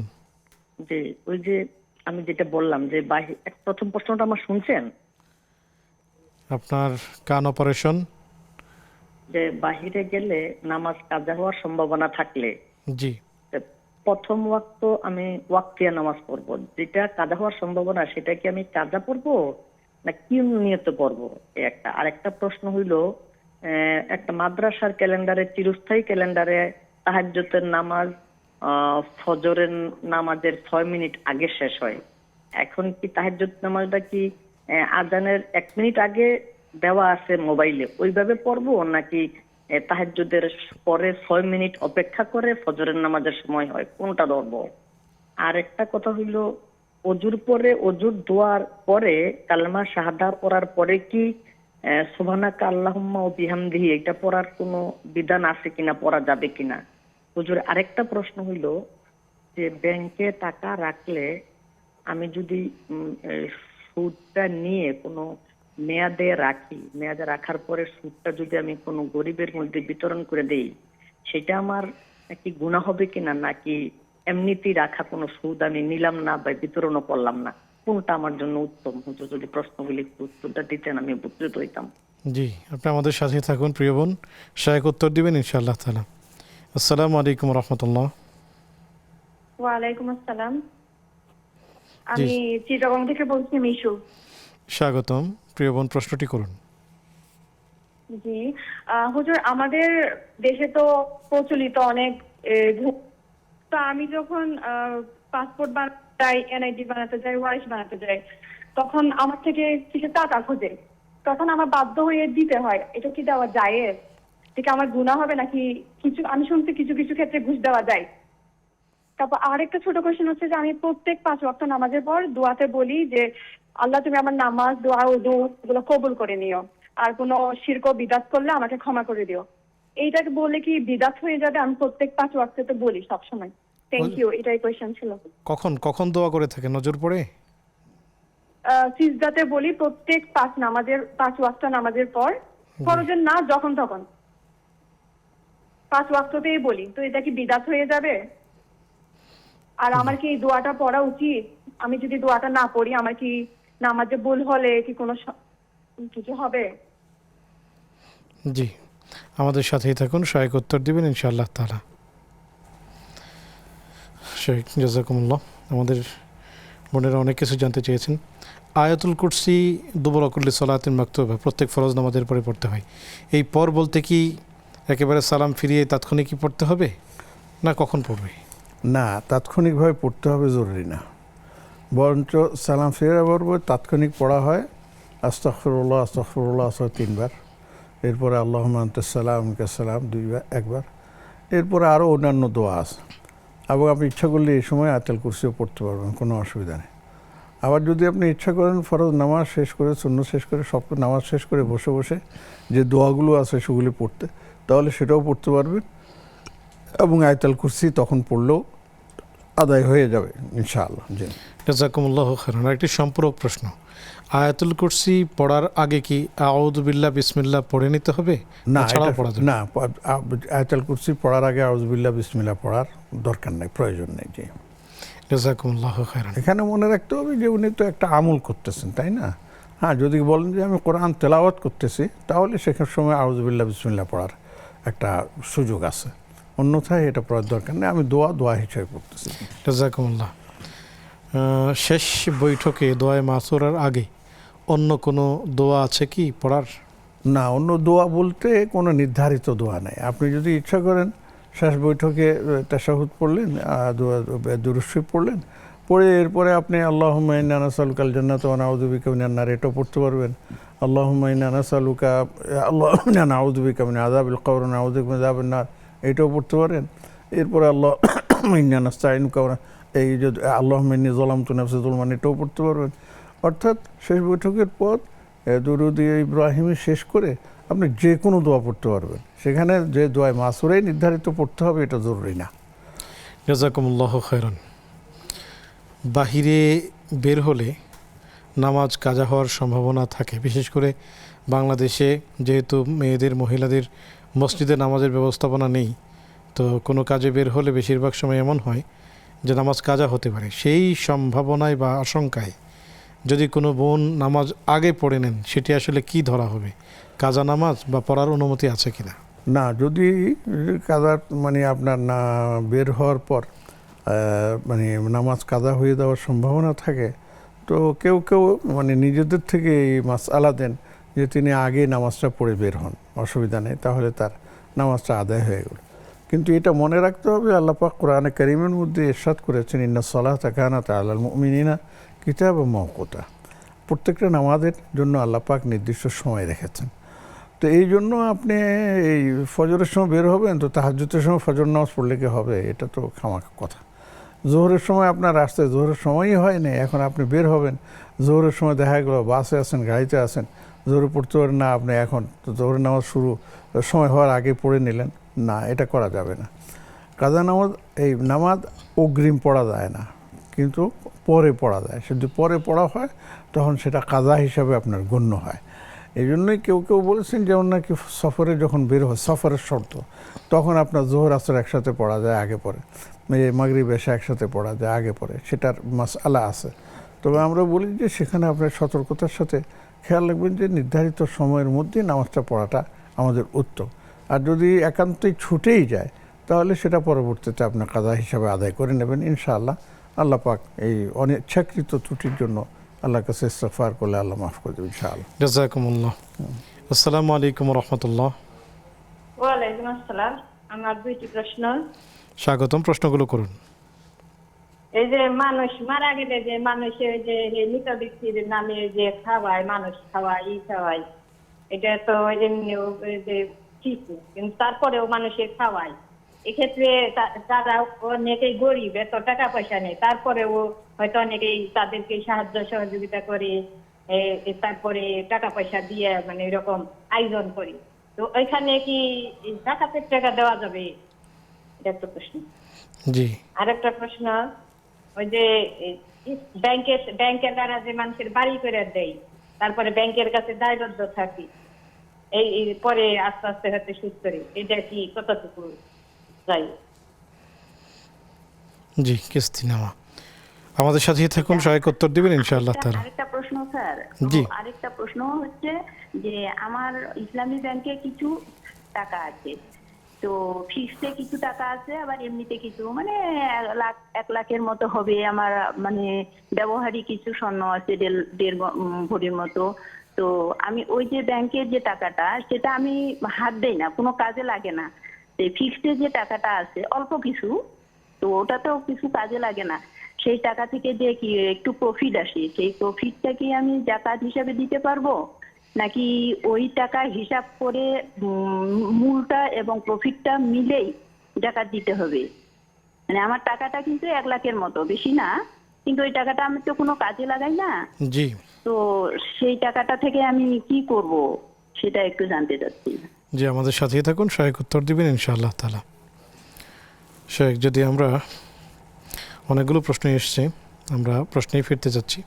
জি, ওই যে আমি যেটা বললাম যে প্রথম প্রশ্নটা আমার শুনছেন, আপনার কান অপারেশন। যে বাহিরে গেলে নামাজ কাজা হওয়ার সম্ভাবনা থাকলে জি, প্রথম ওয়াক্ত আমি ওয়াক্তিয়া নামাজ পড়বো, যেটা কাজা হওয়ার সম্ভাবনা সেটা কি আমি কাজা পড়বো না কি নিয়ত পড়বো? একটা। আরেকটা প্রশ্ন হইল, একটা মাদ্রাসার ক্যালেন্ডারে, চিরস্থায়ী ক্যালেন্ডারে তাহাজ্জুদের নামাজ ফজরের নামাজের 6 মিনিট আগে শেষ হয়। এখন কি তাহাজ্জুদ নামাজটা কি আজানের 1 মিনিট আগে দেওয়া আছে মোবাইলে, ওইভাবে পড়বো, নাকি তাহাজ্জুদের পরে 6 মিনিট অপেক্ষা করে ফজরের নামাজের সময় হয়, কোনটা ধরবো? আর একটা কথা হইল, অজুর পরে, অজুর দোয়ার পরে কালেমা শাহাদা পড়ার পরে কি সুবহানাকা আল্লাহুম্মা ওয়া বিহামদিহি এটা পড়ার কোনো বিধান আছে কিনা, পড়া যাবে কিনা? হুজুর, আরেকটা প্রশ্ন হইল যে ব্যাংকে টাকা রাখলে আমি যদি সুদটা নিয়ে কোনো মেয়াদে রাখি, মেয়াদে রাখার পরে সুদটা যদি আমি কোনো গরিবের মধ্যে বিতরণ করে দেই, সেটা আমার নাকি গুনাহ হবে কিনা, নাকি এমনিতেই রাখা কোনো সুদ আমি নিলাম না বা বিতরণও করলাম না, কোনটা আমার জন্য উত্তম? হুজুর, যদি প্রশ্নগুলি উত্তরটা দিতেন আমি উপকৃত হইতাম। জি, আপনি আমাদের সাথে থাকুন প্রিয় বোন, শায়েক উত্তর দিবেন ইনশাআল্লাহ তাআলা। আসসালামু আলাইকুম রহমতুল্লাহ। ওয়ালাইকুম আসসালাম। আমি চিটাগং থেকে বলছি, মিশু। স্বাগতম প্রিয় বোন, প্রশ্নটি করুন। জি, হুজুর, আমাদের দেশে তো প্রচলিত অনেক তো আমি যখন পাসপোর্ট বানাতে যাই, NID বানাতে যাই, ওয়ারিশ বানাতে যাই, তখন আমার থেকে কিছু টাকা খোঁজে, তখন আমার বাধ্য হয়ে দিতে হয়। এটা কি দেওয়া জায়েজ? এটা কি আমার গুনাহ হবে নাকি? কিছু আমি শুনছি কিছু কিছু ক্ষেত্রে ঘুষ দেওয়া যায়। তারপর আরেকটা ছোট কোশ্চেন হচ্ছে যে আমি প্রত্যেক 5 ওয়াক্ত নামাজের পর দোয়াতে বলি যে আল্লাহ তুমি আমার নামাজ, দোয়া, ওযু এগুলো কবুল করে নিও, আর কোনো শিরক ও বিদআত করলে আমাকে ক্ষমা করে দিও। এইটাকে বললে কি বিদআত হয়ে যাবে? আমি প্রত্যেক 5 ওয়াক্তে বলি সবসময়। থ্যাংক ইউ, এটাই কোশ্চেন ছিল। কখন কখন দোয়া করে থাকে, নজর পড়ে? সিজদাতে বলি প্রত্যেক 5 ওয়াক্ত নামাজের পর, ফরজের না, যখন তখন 5 ওয়াক্ততেই বলি। তো এটা কি বিদআত হয়ে যাবে? আর আমার কি এই দোয়াটা পড়া উচিত? আমি যদি দোয়াটা না পড়ি আমার কি নামাজে ভুল হলে কি কোনো কিছু হবে? জি, আমাদের সাথেই থাকুন, সহায়ক উত্তর দিবেন ইনশাআল্লাহ তাআলা। শেখ জাযাকুমুল্লাহ। আমাদের বোনেরা অনেক কিছু জানতে চেয়েছেন। আয়াতুল কুরসি দুবুরা কুল্লি সালাতিন মাকতুবা, প্রত্যেক ফরজ নামাজের পরে পড়তে হয়। এই পর বলতে কি একেবারে সালাম ফিরিয়ে তাৎক্ষণিকই পড়তে হবে, না কখন পড়বে? না, তাৎক্ষণিকভাবে পড়তে হবে জরুরি না, বরঞ্চ সালাম ফিরে পড়বে তাৎক্ষণিক পড়া হয় আস্তাগফিরুল্লাহ আস্তাগফিরুল্লাহ 3 বার, এরপরে আল্লাহুম্মা আনতাস সালাম মিনকাস সালাম 1 বার, এরপরে আরও অন্যান্য দোয়া আছে। এবং আপনি ইচ্ছা করলে এই সময় আয়াতুল কুরসিও পড়তে পারবেন, কোনো অসুবিধা নেই। আবার যদি আপনি ইচ্ছা করেন ফরজ নামাজ শেষ করে, সুন্নত শেষ করে, সব নামাজ শেষ করে বসে বসে যে দোয়াগুলো আছে সেগুলি পড়তে, তাহলে সেটাও পড়তে পারবেন এবং আয়াতুল কুরসি তখন পড়লেও আদায় হয়ে যাবে ইনশাআল্লাহ। জি, জাযাকুমুল্লাহ খাইরান। একটি সম্পূরক প্রশ্ন, আয়াতুল কুরসি পড়ার আগে কি আউযু বিল্লাহ বিসমিল্লাহ পড়ে নিতে হবে, না ছাড়াও এটা পড়া যাবে? না, আয়াতুল কুরসি পড়ার আগে আউযু বিল্লাহ বিসমিল্লাহ পড়ার দরকার নেই, প্রয়োজন নেই। জি, জাযাকুমুল্লাহ খাইরান। এখানে মনে রাখতে হবে যে উনি তো একটা আমল করতেছেন, তাই না? হ্যাঁ, যদি বলেন যে আমি কোরআন তেলাওয়াত করতেছি, তাহলে সেখানে সময় আউযু বিল্লাহ বিসমিল্লাহ পড়ার একটা সুযোগ আছে, অন্যথায় এটা পড়ার দরকার নেই। আমি দোয়া হিসেবে পড়তেছি। জাযাকুমুল্লাহ। শেষ বৈঠকে দোয়ায়ে মাসুরার আগে অন্য কোনো দোয়া আছে কি পড়ার? না, অন্য দোয়া বলতে কোনো নির্ধারিত দোয়া নেই। আপনি যদি ইচ্ছা করেন শেষ বৈঠকে তাশাহুদ পড়লেন, দুরূদ শরীফ পড়লেন, পড়ে এরপরে আপনি আল্লাহুম্মা ইন্না নাসআলুকাল জান্নাতা ওয়া নাউযু বিকা মিনান নার এটাও পড়তে পারবেন। আল্লাহুম্মা ইন্না নাউযু বিকা মিন আযাবিল কবর ওয়া নাউযু বিকা মিন আযাবিন নার এটাও পড়তে পারেন। এরপরে আল্লাহুম্মা ইন্না নাস্তাঈনুকা, এই যে আল্লাহুম্মা ইন্নী যালামতু নাফসি যুলমান এটাও পড়তে পারবেন। অর্থাৎ শেষ বৈঠকের পর দুরূদ ইব্রাহিমী শেষ করে আপনি যে কোনো দোয়া পড়তে পারবেন। সেখানে যে দোয়ায় মাসুরাই নির্ধারিত পড়তে হবে এটা জরুরি না। জাযাকুমুল্লাহ খাইরান। বাহিরে বের হলে নামাজ কাজা হওয়ার সম্ভাবনা থাকে, বিশেষ করে বাংলাদেশে যেহেতু মেয়েদের মহিলাদের মসজিদে নামাজের ব্যবস্থাপনা নেই, তো কোনো কাজে বের হলে বেশিরভাগ সময় এমন হয় যে নামাজ কাজা হতে পারে। সেই সম্ভাবনায় বা আশঙ্কায় যদি কোনো বোন নামাজ আগে পড়ে নেন, সেটি আসলে কি ধরা হবে, কাজা নামাজ বা পড়ার অনুমতি আছে কিনা? না, যদি কাজা মানে আপনার না বের হওয়ার পর মানে নামাজ কাজা হয়ে যাওয়ার সম্ভাবনা থাকে, তো কেউ কেউ মানে নিজেদের থেকে এই মাসআলা দেন যে তিনি আগে নামাজটা পড়ে বের হন, অসুবিধা নেই, তাহলে তার নামাজটা আদায় হয়ে গেল। কিন্তু এটা মনে রাখতে হবে আল্লাহ পাক কোরআনে কারীমের মধ্যে ইরশাদ করেছেন ইন্না সলাতা কানাত আলাল মুমিনিনা কিতাবাম মাওকুতা, প্রত্যেকটা নামাজের জন্য আল্লাহ পাক নির্দিষ্ট সময় রেখেছেন। তো এই জন্য আপনি এই ফজরের সময় বের হবেন, তো তাহাজ্জুদের সময় ফজর নামাজ পড়লে কি হবে? এটা তো খামাখা কথা। জোহরের সময় আপনার রাস্তায় জোহরের সময়ই হয় না, এখন আপনি বের হবেন, জোহরের সময় দেখা গেল বাসে আছেন, গাড়িতে আছেন, জোহরে পড়তে পারেন না, আপনি এখন তো জোহরের নামাজ শুরু সময় হওয়ার আগে পড়ে নিলেন, না, এটা করা যাবে না। কাজা নামাজ, এই নামাজ অগ্রিম পড়া যায় না, কিন্তু পরে পড়া যায়। যদি পরে পড়া হয় তখন সেটা কাজা হিসাবে আপনার গণ্য হয়। এই জন্যই কেউ কেউ বলেছেন যেমন নাকি সফরে যখন বের হয়, সফরের শর্ত, তখন আপনার জোহর আসর একসাথে পড়া যায় আগে পরে, মাগরিব এশা একসাথে পড়া যায় আগে পরে, সেটার মাসআলা আছে। তবে আমরা বলি যে সেখানে আপনার সতর্কতার সাথে খেয়াল রাখবেন যে নির্ধারিত সময়ের মধ্যে নামাজটা পড়াটা আমাদের উত্তম। আর যদি একান্তই ছুটেই যায় তাহলে সেটা পরবর্তীতে আপনার কাজা হিসাবে আদায় করে নেবেন ইনশাআল্লাহ। আল্লাহ পাক এই অনিচ্ছাকৃত ত্রুটির জন্য আল্লাহর কাছে ইস্তিগফার করলে আল্লাহ মাফ করে দেবেন ইনশাআল্লাহ। জাযাকুমুল্লাহ। আসসালামু আলাইকুম ওয়া রাহমাতুল্লাহ। ওয়ালাইকুম আসসালাম। আমার দুইটি প্রশ্ন। স্বাগতম, প্রশ্নগুলো করুন। এই যে মানুষ মারা গেলে যে মানুষের যে মৃত ব্যক্তির নামে যে খাওয়ায়, মানুষ খাওয়ায়, খাওয়ায়, এটা তো এমনি যে ঠিক, কিন্তু তারপরেও মানুষের খাওয়ায়। এক্ষেত্রে তারা অনেকেই গরিব, এত টাকা পয়সা নেই, তারপরেও হয়তো অনেকেই তাদেরকে সাহায্য সহযোগিতা করে, তারপরে টাকা পয়সা দিয়ে মানে এরকম আয়োজন করি। তো ওইখানে কি জাকাতের টাকা দেওয়া যাবে? এটা একটা প্রশ্ন। জি, আরেকটা প্রশ্ন, ওই যে ব্যাংকের দ্বারা যে মানুষের বাড়ি করে দেয়, তারপরে ব্যাংকের কাছে দায়বদ্ধ থাকি, এই পরে আস্তে আস্তে হয়তো সুদ করে, এটা কি কতটুকু যায়? জি, কিস্তি নেওয়া। আমাদের সাথেই থাকুন, সহায়ক উত্তর দিবেন ইনশাআল্লাহ তাআলা। আরেকটা প্রশ্ন স্যার, জি। আরেকটা প্রশ্ন হচ্ছে যে আমার ইসলামী ব্যাংকে কিছু টাকা আছে, তো ফিক্সডে কিছু টাকা আছে, আবার এমনিতে কিছু, মানে 1 লাখের মতো হবে আমার, মানে ব্যবহারী কিছু স্বর্ণ আছে 1.5 ভরির মতো। তো আমি ওই যে ব্যাংকের যে টাকাটা, সেটা আমি হাত দেই না, কোনো কাজে লাগে না। ফিক্সডে যে টাকাটা আছে অল্প কিছু, তো ওটা তো কিছু কাজে লাগে না, সেই টাকা থেকে যে কি একটু প্রফিট আসে, সেই প্রফিটটা কি আমি জাকাত হিসাবে দিতে পারবো, নাকি ওই টাকা হিসাব করে মূলটা এবং প্রফিটটা মিলেই জাকাত দিতে হবে? মানে আমার টাকাটা কিন্তু 1 লাখের মতো, বেশি না, কিন্তু ওই টাকাটা আমি তো কোনো কাজে লাগাই না, জি, তো সেই টাকাটা থেকে আমি কি করব সেটা একটু জানতে চাচ্ছি। জি, আমাদের সাথেই থাকুন, সহায়ক উত্তর দিবেন ইনশাআল্লাহ তাআলা। শেখ, যদি আমরা অনেকগুলো প্রশ্ন এসছে, আমরা প্রশ্নেই ফিরতে যাচ্ছি।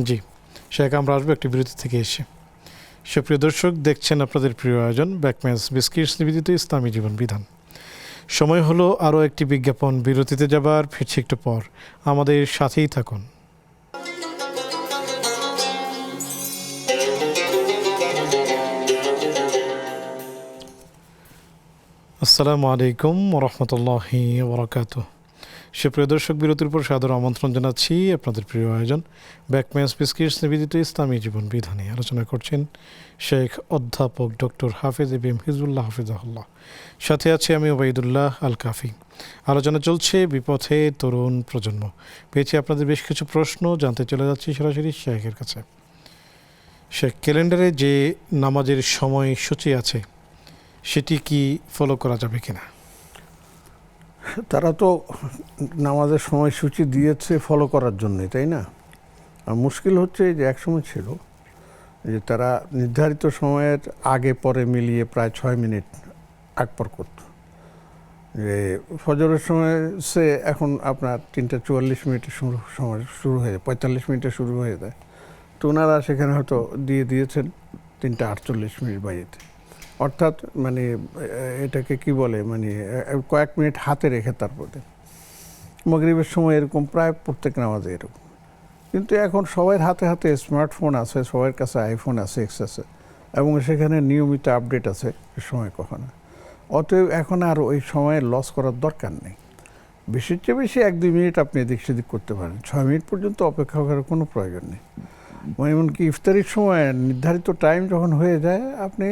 জি শেখ, আমরা আসবো একটি বিরতি থেকে এসে। সুপ্রিয় দর্শক, দেখছেন আপনাদের প্রিয় আয়োজন ব্যাকম্যাচ বিস্কিটস নিবেদিত ইসলামী জীবন বিধান। সময় হলো আরও একটি বিজ্ঞাপন, বিরতিতে যাবার, ফিরছি একটু পর, আমাদের সাথেই থাকুন। আসসালামু আলাইকুম ওরহমতুল্লাহি ওবরাকাতুহু। সুপ্রিয় দর্শক, বিরতির পর সাদর আমন্ত্রণ জানাচ্ছি আপনাদের প্রিয় আয়োজন ব্যাকম্যাচ বিস্কিটস নিবেদিত ইসলামী জীবন বিধানে। আলোচনা করছেন শেখ অধ্যাপক ডক্টর হাফেজ ইবিএম হিজবুল্লাহ হাফিজাহুল্লাহ, সাথে আছে আমি ওবাইদুল্লাহ আল কাফি। আলোচনা চলছে বিপথে তরুণ প্রজন্ম। পেয়েছি আপনাদের বেশ কিছু প্রশ্ন, জানতে চলে যাচ্ছি সরাসরি শেখের কাছে। শেখ, ক্যালেন্ডারে যে নামাজের সময়সূচি আছে সেটি কি ফলো করা যাবে কিনা? তারা তো নামাজের সময়সূচি দিয়েছে ফলো করার জন্যই, তাই না? আর মুশকিল হচ্ছে যে একসময় ছিল যে তারা নির্ধারিত সময়ের আগে পরে মিলিয়ে প্রায় 6 মিনিট আগ পর করত। যে ফজরের সময় সে এখন আপনার 3:44 মিনিটে সময় শুরু হয়ে যায়, 45 মিনিটে শুরু হয়ে যায়, তো ওনারা সেখানে হয়তো দিয়ে দিয়েছেন 3:48 মিনিট বাজেতে। অর্থাৎ মানে এটাকে কি বলে, মানে কয়েক মিনিট হাতে রেখে তারপরে মাগরিবের সময় এরকম প্রায় প্রত্যেক নামাজে এরকম। কিন্তু এখন সবার হাতে হাতে স্মার্টফোন আছে, সবার কাছে আইফোন আছে, এক্স আছে, এবং সেখানে নিয়মিত আপডেট আছে সময় কখনো। অতএব এখন আর ওই সময়ে লস করার দরকার নেই। বেশির চেয়ে বেশি 1-2 মিনিট আপনি এদিক সেদিক করতে পারেন, 6 মিনিট পর্যন্ত অপেক্ষা করার কোনো প্রয়োজন নেই। এমনকি ইফতারির সময় নির্ধারিত টাইম যখন হয়ে যায়, আপনি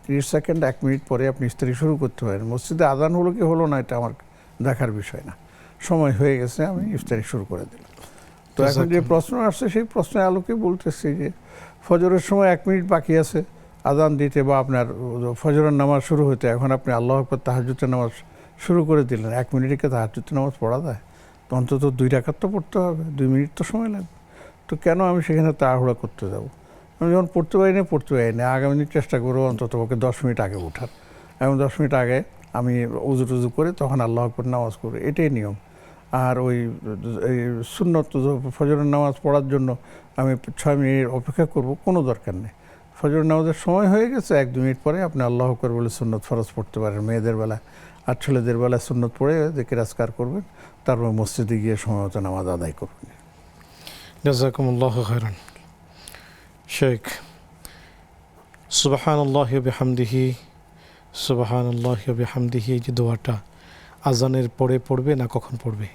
30 সেকেন্ড 1 মিনিট পরে আপনি ইফতারি শুরু করতে পারেন। মসজিদে আজান হলো কি হলো না এটা আমার দেখার বিষয় না, সময় হয়ে গেছে, আমি ইফতারি শুরু করে দিলাম। তো এখন যে প্রশ্ন আসছে সেই প্রশ্নের আলোকে বলতেছি যে ফজরের সময় 1 মিনিট বাকি আছে আজান দিতে বা আপনার ফজরের নামাজ শুরু হতে, এখন আপনি আল্লাহু আকবার তাহাজ্জুদের নামাজ শুরু করে দিলেন, 1 মিনিটে তাহাজ্জুদের নামাজ পড়া যায়? তো অন্তত 2 রাকাত তো পড়তে হবে, 2 মিনিট তো সময় লাগবে। তো কেন আমি সেখানে তাড়াহুড়া করতে যাব? আমি যখন পড়তে পারি না, আগামী দিন চেষ্টা করবো অন্তত ওকে 10 মিনিট আগে ওঠার, এবং 10 মিনিট আগে আমি উজু টুজু করে তখন আল্লাহু আকবার নামাজ পড়ি, এটাই নিয়ম। আর ওই সুন্নত ফজরের নামাজ পড়ার জন্য আমি 6 মিনিট অপেক্ষা করব, কোনো দরকার নেই। ফজরের নামাজের সময় হয়ে গেছে, 1-2 মিনিট পরে আপনি আল্লাহু আকবার বলে সুন্নত ফরজ পড়তে পারেন মেয়েদের বেলায়, আর ছেলেদের বেলায় সুন্নত পড়ে জিকির আজকার করবেন, তারপর মসজিদে গিয়ে সময় মতো নামাজ আদায় করবেন। জাযাকুমুল্লাহু খাইরান। শেখ, সুবহানাল্লাহি ওয়া বিহামদিহি, সুবহানাল্লাহি ওয়া বিহামদিহি, এই যে দোয়াটা আজানের পরে পড়বে না কখন পড়বে?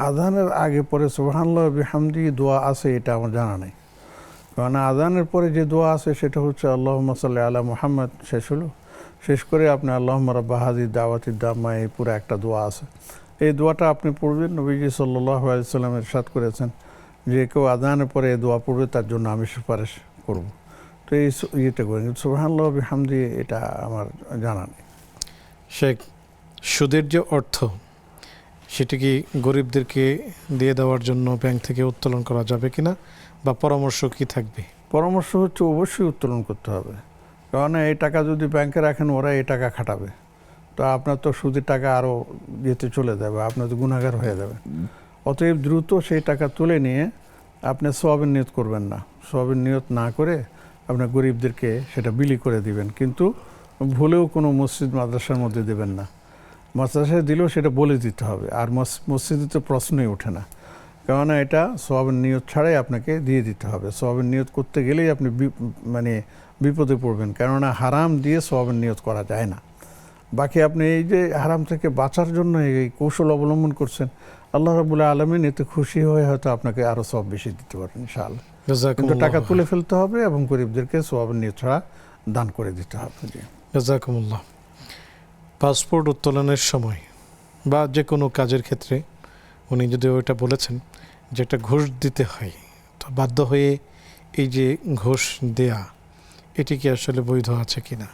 আজানের আগে পরে সুবহানাল্লাহি ওয়া বিহামদিহি দোয়া আছে, এটা আমার জানা নেই। কারণ আজানের পরে যে দোয়া আছে সেটা হচ্ছে আল্লাহুম্মা সাল্লি আলা মুহাম্মদ, শেষ হলো, শেষ করে আপনি আল্লাহুম্মা রাব্বা হাযিহি দাওয়াতি দাম্মা, এই পুরো একটা দোয়া আছে। এই দোয়াটা আপনি পড়বেন। নবীজি সাল্লাল্লাহু আলাইহি সাল্লাম ইরশাদ করেছেন যে কেউ আজানের পরে এই দোয়া পড়বে তার জন্য আমি সুপারিশ করব। তো এই ইয়েটা করেন, সুবহানাল্লাহ বিহামদি এটা আমার জানা নেই। শেখ, সুদের যে অর্থ সেটি কি গরিবদেরকে দিয়ে দেওয়ার জন্য ব্যাংক থেকে উত্তোলন করা যাবে কিনা, বা পরামর্শ কি থাকবে? পরামর্শ হচ্ছে অবশ্যই উত্তোলন করতে হবে, কারণ এই টাকা যদি ব্যাংকে রাখেন ওরা এই টাকা খাটাবে, তো আপনার তো সুদের টাকা আরও যেতে চলে যাবে, আপনার তো গুনাহগার হয়ে যাবে। অতএব দ্রুত সেই টাকা তুলে নিয়ে আপনি সওয়াবের নিয়ত করবেন না, সওয়াবের নিয়ত না করে আপনার গরিবদেরকে সেটা বিলি করে দিবেন, কিন্তু ভুলেও কোনো মসজিদ মাদ্রাসার মধ্যে দেবেন না। মাদ্রাসায় দিলেও সেটা বলে দিতে হবে, আর মসজিদে তো প্রশ্নই ওঠে না, কেননা এটা সওয়াবের নিয়ত ছাড়াই আপনাকে দিয়ে দিতে হবে। সওয়াবের নিয়ত করতে গেলেই আপনি মানে বিপদে পড়বেন, কেননা হারাম দিয়ে সওয়াবের নিয়ত করা যায় না। বাকি আপনি এই যে হারাম থেকে বাঁচার জন্য এই কৌশল অবলম্বন করছেন, আল্লাহ রাব্বুল আলামিন এতে খুশি হয়ে হয়তো আপনাকে আরও সওয়াব বেশি দিতে পারেন ইনশাআল্লাহ। কিন্তু টাকা তুলে ফেলতে হবে এবং গরিবদেরকে সওয়াবের নিয়ত ছাড়া দান করে দিতে হবে। জি, জাযাকুমুল্লাহ। পাসপোর্ট উত্তোলনের সময় বা যে কোনো কাজের ক্ষেত্রে উনি যদি ওইটা বলেছেন যে একটা ঘুষ দিতে হয়, তো বাধ্য হয়ে এই যে ঘুষ দেয়া, এটি কি আসলে বৈধ আছে কিনা?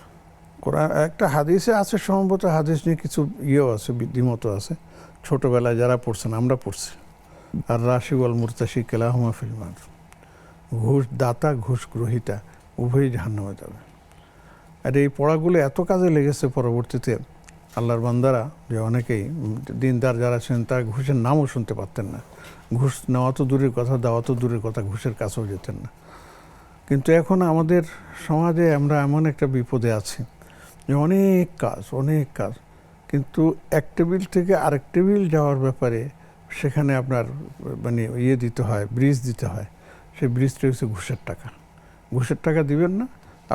কোরআন একটা হাদিসে আছে, সম্ভবত হাদিস নিয়ে কিছু ইয়েও আছে, দ্বিমত আছে। ছোটবেলায় যারা পড়ছেন, আমরা পড়ছি, আর রাশি ওয়াল মুরতাশি কেলাহুমা ফিল নার, ঘুষ দাতা ঘুষ গ্রহীতা উভয়ই জাহান্নামে যাবে। আর এই পড়াগুলো এত কাজে লেগেছে পরবর্তীতে আল্লাহর বান্দারা, যে অনেকেই দিনদার যারা ছিলেন তারা ঘুষের নামও শুনতে পারতেন না, ঘুষ নেওয়া তো দূরের কথা, দেওয়া তো দূরের কথা, ঘুষের কাছেও যেতেন না। কিন্তু এখন আমাদের সমাজে আমরা এমন একটা বিপদে আছি যে অনেক কাজ, কিন্তু এক টেবিল থেকে আরেক টেবিল যাওয়ার ব্যাপারে সেখানে আপনার মানে ইয়ে দিতে হয়, ব্রিজ দিতে হয়। সেই ব্রিজটা হচ্ছে ঘুষের টাকা। ঘুষের টাকা দিবেন না,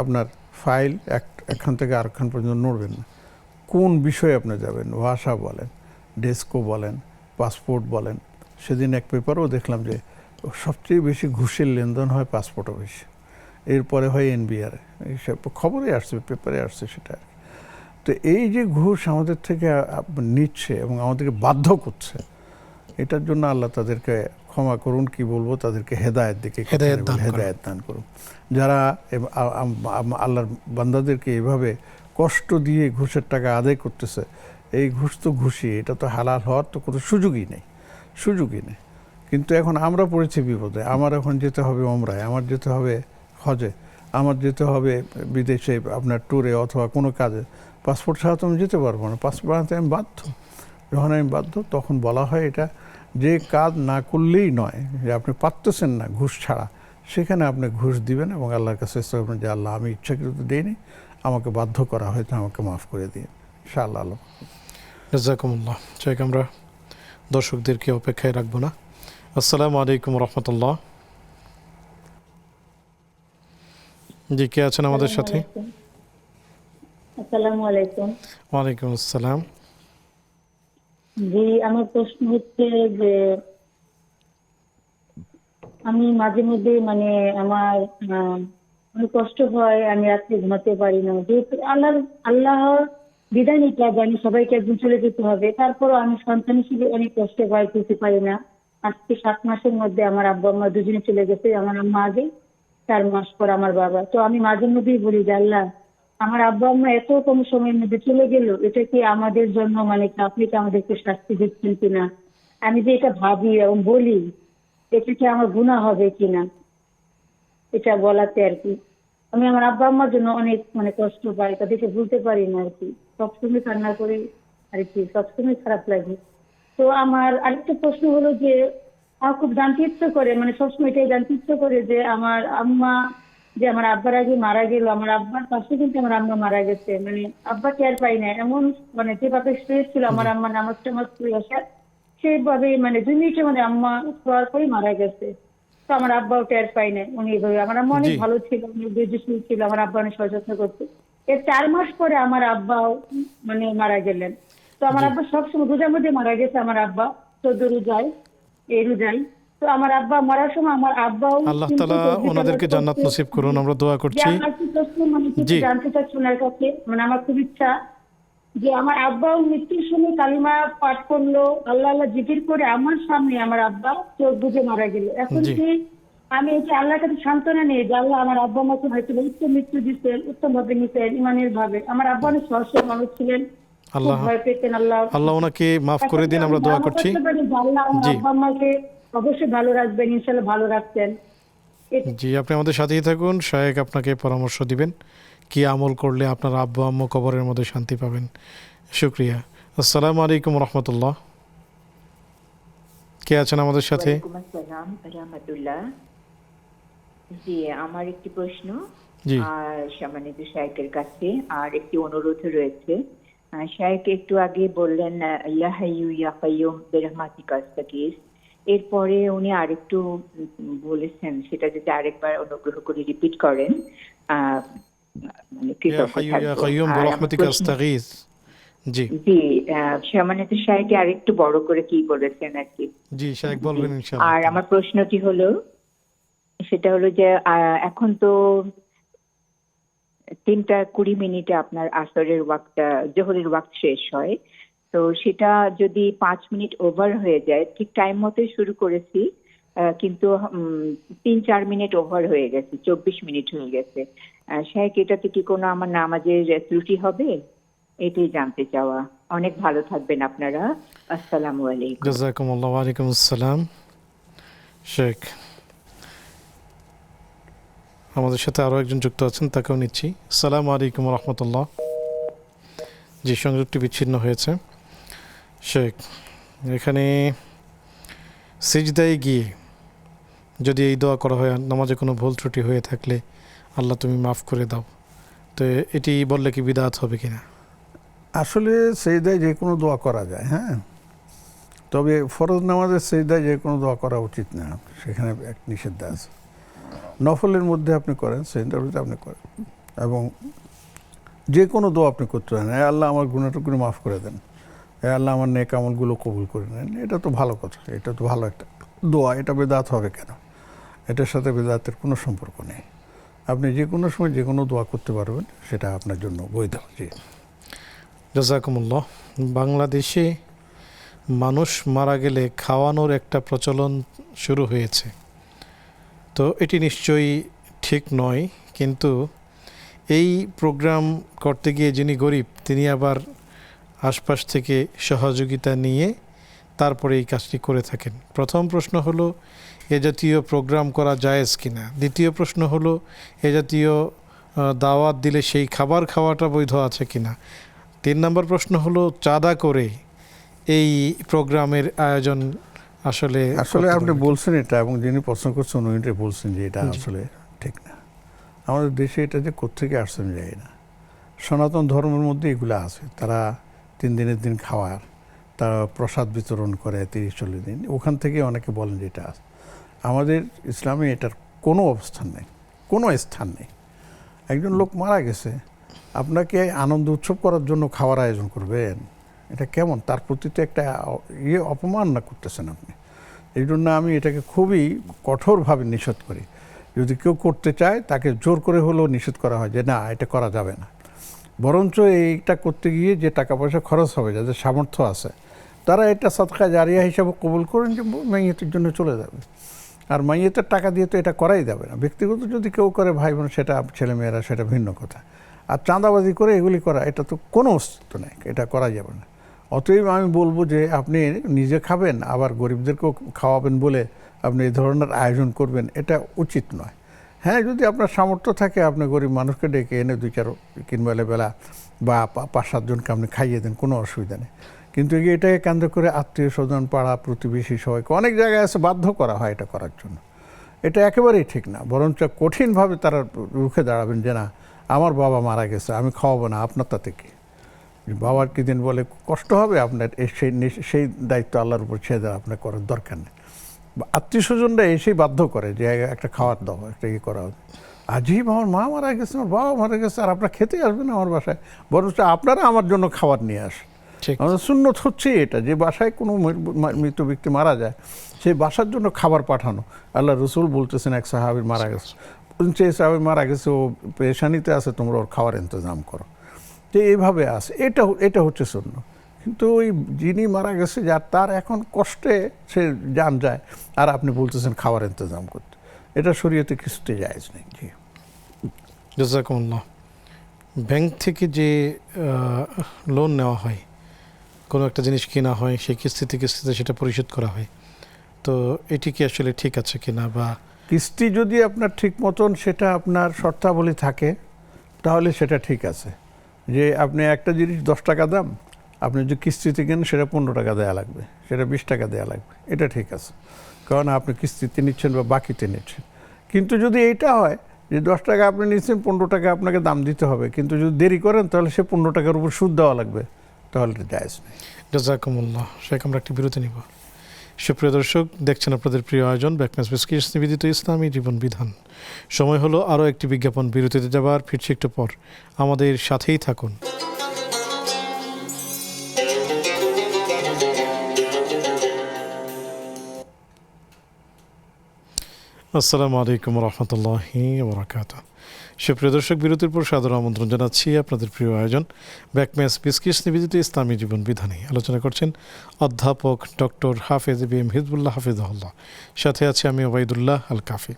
আপনার ফাইল একখান থেকে আরেকখান পর্যন্ত নড়বেন না। কোন বিষয়ে আপনি যাবেন, ভাষা বলেন, ডেস্কো বলেন, পাসপোর্ট বলেন। সেদিন এক পেপারও দেখলাম যে সবচেয়ে বেশি ঘুষের লেনদেন হয় পাসপোর্ট অফিসে, এরপরে হয় এনবিআর, এইসব খবরে আসছে, পেপারে আসছে সেটা। তো এই যে ঘুষ আমাদের থেকে নিচ্ছে এবং আমাদেরকে বাধ্য করছে, এটার জন্য আল্লাহ তাদেরকে ক্ষমা করুন, কি বলবো, তাদেরকে হেদায়েত দিকে হেদায়েত দান করুন। যারা আল্লাহর বান্দাদেরকে এভাবে কষ্ট দিয়ে ঘুষের টাকা আদায় করতেছে, এই ঘুষ তো ঘুষই, এটা তো হালাল হওয়ার তো কোনো সুযোগই নেই। কিন্তু এখন আমরা পড়েছি বিপদে। আমার এখন যেতে হবে ওমরায়, আমার যেতে হবে হজে, আমার যেতে হবে বিদেশে আপনার ট্যুরে অথবা কোনো কাজে। পাসপোর্ট ছাড়া তো আমি যেতে পারবো না, পাসপোর্ট বানাতে আমি বাধ্য। যখন আমি বাধ্য, তখন বলা হয় এটা যে কাজ না করলেই নয়, যে আপনি পারতেছেন না ঘুষ ছাড়া, সেখানে আপনি ঘুষ দিবেন এবং আল্লাহর কাছে চেষ্টা করবেন যে আল্লাহ আমি ইচ্ছাকৃত দিইনি, আমাকে বাধ্য করা হয়তো, আমাকে মাফ করে দিন ইনশাআল্লাহ। আল্লাহ জাযাকুমুল্লাহ। শেখ, আমরা দর্শকদেরকে অপেক্ষায় রাখবো না। আসসালামু আলাইকুম রহমতুল্লাহ। জি, কে আছেন আমাদের সাথে? আসসালামু আলাইকুম। ওয়ালাইকুম আসসালাম। জি, আমার প্রশ্ন হচ্ছে যে আমি মাঝে মধ্যে মানে আমার অনেক কষ্ট হয়, আমি রাত্রে ঘুমাতে পারি না, যেহেতু আল্লাহর বিধান এটা জানি সবাইকে একদিন চলে যেতে হবে, তারপরও আমি সন্তান হিসেবে অনেক কষ্ট পাই, করতে পারি না। আজকে 7 মাসের মধ্যে আমার আব্বা আম্মা দুজনে চলে গেছে, আমার আম্মা আগে, 4 মাস পর আমার বাবা। তো আমি মাঝে মধ্যেই বলি যে আল্লাহ, আমার আব্বা আম্মা এত কম সময়ের মধ্যে চলে গেল, এটা কি আমাদের জন্য মানে আপনি কি আমাদেরকে শাস্তি দিচ্ছেন কিনা? আমি যে এটা ভাবি এবং বলি, এটা কি আমার গুনাহ হবে কিনা, এটা বলাতে আর কি। আমি আমার আব্বা আম্মার জন্য অনেক মানে কষ্ট পাই, তাদেরকে ভুলতে পারি না আর কি, সবসময় কান্না করি আর কি, সবসময় খারাপ লাগে। তো আমার আরেকটা প্রশ্ন হলো যে আমার খুব জানতে ইচ্ছে করে, মানে সবসময় এটাই জানতে ইচ্ছে করে যে আমার আম্মা যে আমার আব্বার আগে মারা গেল, আমার আব্বার পাশে কিন্তু আমার আম্মা মারা গেছে, মানে আব্বা টের পাই না, এমন মানে যেভাবে স্ট্রেস ছিল আমার আম্মা নামাজ টামাজ করে আসার, সেভাবে মানে 2 মিনিটের মধ্যে আম্মা শোয়ার পরে মারা গেছে। তো আমার আব্বাও টের পাই না, উনি আমার আম্মা অনেক ভালো ছিল, অনেক ধৈর্যশীল ছিল, আমার আব্বা অনেক সযত্ন করতো। এর 4 মাস পরে আমার আব্বাও মানে মারা গেলেন। তো আমার আব্বা সবসময় রোজার মধ্যে মারা গেছে, আমার আব্বা 14 রোজায়, এই রোজায়। তো আমার আব্বা মরার সময় আমার আব্বাও, আল্লাহ তাআলা ওনাদেরকে জান্নাত নসিব করুন, আমরা দোয়া করছি। মানে জানতে চাচ্ছি ওনার কাছে, মানে আমার খুব ইচ্ছা যে আমার আব্বাও মৃত্যুর সময় কালিমা পাঠ করলো, আল্লাহ আল্লাহ জিকির করে আমার সামনে আমার আব্বা চোখ বুজে মারা গেল। এখন কি আমি এটা আল্লাহর কাছে সান্ত্বনা নিয়ে যে আল্লাহ আমার আব্বা আমাকে হয়তো উত্তম মৃত্যু দিচ্ছেন, উত্তম ভাবে নিতেন, ইমানের ভাবে। আমার আব্বা অনেক সহজ মানুষ ছিলেন, খুব আল্লাহ ভয় পেতেন। আল্লাহ আল্লাহ ওনাকে মাফ করে দিন, আমরা দোয়া করছি। আল্লাহ আমার জি। আব্বা আমাকে অবশ্যই ভালো রাখবেন, ইনশাল্লাহ ভালো রাখতেন। জি, আপনি আমাদের সাথেই থাকুন, শায়েখ আপনাকে পরামর্শ দিবেন কি আমল করলে আপনার আব্বু আম্মু কবরের মধ্যে শান্তি পাবেন। শুক্রিয়া। আসসালামু আলাইকুম রহমতুল্লাহ। কে আছেন আমাদের সাথে? ওয়ালাইকুম আসসালাম রাহমাতুল্লাহ। জি, আমার একটি প্রশ্ন জি। আর সম্মানিত শায়েখের কাছে, আর একটি অনুরোধ রয়েছে। শায়েখ একটু আগে বললেন ইয়া হাইয়ু ইয়া কাইয়ুম বিরহমাতিকা আস্তাগীস, এরপরে উনি আরেকটু বলেছেন, সেটা যদি আরেকবার অনুগ্রহ করে রিপিট করেন মানে ইয়া কৃতজ্ঞ হাইয়ু ইয়া থাকবো। কাইয়ুম আর আমার বিরহমাতিকা প্রশ্ন- আস্তাগীস। জি জি, সম্মানিত শায়েখ আরেকটু বড় করে কি বলেছেন আর কি। জি, শায়েখ বলবেন আর ইনশাআল্লাহ। আমার প্রশ্নটি হলো, সেটা হলো যে এখন তো 3:20 আপনার আসরের ওয়াক্তটা, জোহরের ওয়াক্ত শেষ হয়। তো সেটা যদি 5 মিনিট ওভার হয়ে যায়, ঠিক টাইম মতো শুরু করেছি, কিন্তু 3-4 মিনিট ওভার হয়ে গেছে, 24 মিনিট হয়ে গেছে। শায়েখ, এটাতে কি কোনো আমার নামাজের ত্রুটি হবে? এটাই জানতে চাওয়া। অনেক ভালো থাকবেন আপনারা। আসসালামু আলাইকুম। জাযাকুমুল্লাহ। ওয়া আলাইকুম আসসালাম। শেখ, আমাদের সাথে আরও একজন যুক্ত আছেন, তাকেও নিচ্ছি। আসসালামু আলাইকুম রহমতুল্লাহ। জি, সংযোগটি বিচ্ছিন্ন হয়েছে। শেখ, এখানে সিজদায় গিয়ে যদি এই দোয়া করা হয়, নামাজে কোনো ভুল ত্রুটি হয়ে থাকলে আল্লাহ তুমি মাফ করে দাও, তো এটি বললে কি বিদআত হবে কিনা? আসলে সেজদায় যে কোনো দোয়া করা যায়, হ্যাঁ, তবে ফরজ নামাজের সেজদায় যে কোনো দোয়া করা উচিত না, সেখানে এক নিষেধ আছে। নফলের মধ্যে আপনি করেন, সেজদার মধ্যে আপনি করেন, এবং যে কোনো দোয়া আপনি করতে পারেন। আল্লাহ আমার গুনাহটুকুনি মাফ করে দেন, আল্লাহ আমার নেক আমলগুলো কবুল করে নেন, এটা তো ভালো কথা, এটা তো ভালো একটা দোয়া। এটা বেদাত হবে কেন? এটার সাথে বেদাতের কোনো সম্পর্ক নেই। আপনি যে কোনো সময় যে কোনো দোয়া করতে পারবেন, সেটা আপনার জন্য বৈধ। জি, জাযাকুমুল্লাহ। বাংলাদেশে মানুষ মারা গেলে খাওয়ানোর একটা প্রচলন শুরু হয়েছে, তো এটি নিশ্চয়ই ঠিক নয়, কিন্তু এই প্রোগ্রাম করতে গিয়ে যিনি গরিব, তিনি আবার আশপাশ থেকে সহযোগিতা নিয়ে তারপরে এই কাজটি করে থাকেন। প্রথম প্রশ্ন হলো, এ জাতীয় প্রোগ্রাম করা জায়েজ কিনা। দ্বিতীয় প্রশ্ন হলো, এ জাতীয় দাওয়াত দিলে সেই খাবার খাওয়াটা বৈধ আছে কিনা। 3 নম্বর প্রশ্ন হলো, চাঁদা করে এই প্রোগ্রামের আয়োজন আসলে আসলে আপনি বলছেন এটা, এবং যিনি প্রশ্ন করছেন উনি এটা বলছেন যে এটা আসলে ঠিক না। আমাদের দেশে এটা যে কোত্থেকে আসছে আমি জানি না। সনাতন ধর্মের মধ্যে এগুলো আছে, তারা 3 দিনের দিন খাওয়ার, তারা প্রসাদ বিতরণ করে 30-40 দিন, ওখান থেকে অনেকে বলেন যে এটা আছে। আমাদের ইসলামে এটার কোনো অবস্থান নেই, কোনো স্থান নেই। একজন লোক মারা গেছে, আপনাকে আনন্দ উৎসব করার জন্য খাওয়ার আয়োজন করবেন, এটা কেমন? তার প্রতি তো একটা অপমান না করতেছেন আপনি। এই জন্য আমি এটাকে খুবই কঠোরভাবে নিষেধ করি। যদি কেউ করতে চায়, তাকে জোর করে হলেও নিষেধ করা হয় যে না, এটা করা যাবে না। বরঞ্চ এইটা করতে গিয়ে যে টাকা পয়সা খরচ হবে, যাদের সামর্থ্য আছে, তারা এটা সাদকা জারিয়া হিসাবে কবুল করেন, যে মাইয়েতের জন্য চলে যাবে। আর মাইয়েতের টাকা দিয়ে তো এটা করাই যাবে না। ব্যক্তিগত যদি কেউ করে ভাই বোন, সেটা ছেলেমেয়েরা, সেটা ভিন্ন কথা। আর চাঁদাবাজি করে এগুলি করা, এটা তো কোনো অস্তিত্ব নেই, এটা করা যাবে না। অতএব আমি বলবো যে আপনি নিজে খাবেন, আবার গরিবদেরকেও খাওয়াবেন বলে আপনি এই ধরনের আয়োজন করবেন, এটা উচিত নয়। হ্যাঁ, যদি আপনার সামর্থ্য থাকে, আপনি গরিব মানুষকে ডেকে এনে 2-4 বেলা বা 5-7 জনকে আপনি খাইয়ে দেন, কোনো অসুবিধা নেই। কিন্তু এটাকে কেন্দ্র করে আত্মীয় স্বজন, পাড়া প্রতিবেশী সবাইকে অনেক জায়গায় আছে বাধ্য করা হয় এটা করার জন্য। এটা একেবারেই ঠিক না। বরঞ্চ কঠিনভাবে তারা রুখে দাঁড়াবেন যে না, আমার বাবা মারা গেছে, আমি খাওয়াবো না, আপনার তাতে কি? বাবার কি দিন বলে কষ্ট হবে আপনার, সেই দায়িত্ব আল্লাহর উপর ছেড়ে দেওয়া আপনার করার দরকার নেই। আত্মীয় স্বজনরা এসেই বাধ্য করে যে একটা খাওয়ার দাও, একটা ইয়ে করা হবে। আজীব আমার মা মারা গেছে, আমার বাবা মারা গেছে, আর আপনারা খেতে আসবেন আমার বাসায়, বরঞ্চ আপনারা আমার জন্য খাবার নিয়ে আসেন। আমাদের সুন্নত হচ্ছে এটা, যে বাসায় কোনো মৃত ব্যক্তি মারা যায়, সেই বাসার জন্য খাবার পাঠানো। আল্লাহ রসুল বলতেছেন, এক সাহাবীর মারা গেছে, সেই সাহাবী মারা গেছে, ও পেরেশানিতে আছে, তোমরা ওর খাওয়ার ইন্তজাম করো। তো এইভাবে আছে, এটা হচ্ছে সুন্নত। কিন্তু ওই যিনি মারা গেছে, যার তার এখন কষ্টে সে জান যায়, আর আপনি বলতেছেন খাওয়ার ইন্তজাম করতে, এটা শরীয়তে কিছুতে জায়েজ নেই। জি, জাযাকুমুল্লাহ। ব্যাংক থেকে যে লোন নেওয়া হয়, কোনো একটা জিনিস কেনা হয়, সেই কিস্তিতে সেটা পরিশোধ করা হয়, তো এটি কি আসলে ঠিক আছে কিনা? বা কিস্তি যদি আপনার ঠিক মতন সেটা আপনার শর্তাবলী থাকে তাহলে সেটা ঠিক আছে। যে আপনি একটা জিনিস 10 টাকা দাম, আপনি যদি কিস্তিতে কেনেন সেটা 15 টাকা দেওয়া লাগবে, সেটা 20 টাকা দেওয়া লাগবে, এটা ঠিক আছে, কারণ আপনি কিস্তিতে নিচ্ছেন বা বাকিতে নিচ্ছেন। কিন্তু যদি এইটা হয় যে 10 টাকা আপনি নিচ্ছেন, 15 টাকা আপনাকে দাম দিতে হবে, কিন্তু যদি দেরি করেন তাহলে সে 15 টাকার উপর সুদ দেওয়া লাগবে, তাহলে এটা জায়েজ নেই। জাযাকুমুল্লাহ। শেখ, আমরা একটি বিরতি নিব। সুপ্রিয় দর্শক, দেখছেন আপনাদের প্রিয় আয়োজন ব্যাকম্যাচ বিস্কিটস নিবেদিত ইসলামী জীবন বিধান। সময় হলো আরও একটি বিজ্ঞাপন বিরতিতে যাবার, ফিরছি একটু পর, আমাদের সাথেই থাকুন। আসসালামু আলাইকুম রহমতুল্লাহি ওবরাকাতুহু। সুপ্রিয় দর্শক, বিরতির পর সাদর আমন্ত্রণ জানাচ্ছি আপনাদের প্রিয় আয়োজন ব্যাকম্যাচ বিস্কিটস নিবেদিত ইসলামী জীবন বিধানে। আলোচনা করছেন অধ্যাপক ডক্টর হাফেজ বিএম হিজবুল্লাহ হাফিজাহুল্লাহ, সাথে আছে আমি ওবায়দুল্লাহ আল কাফি।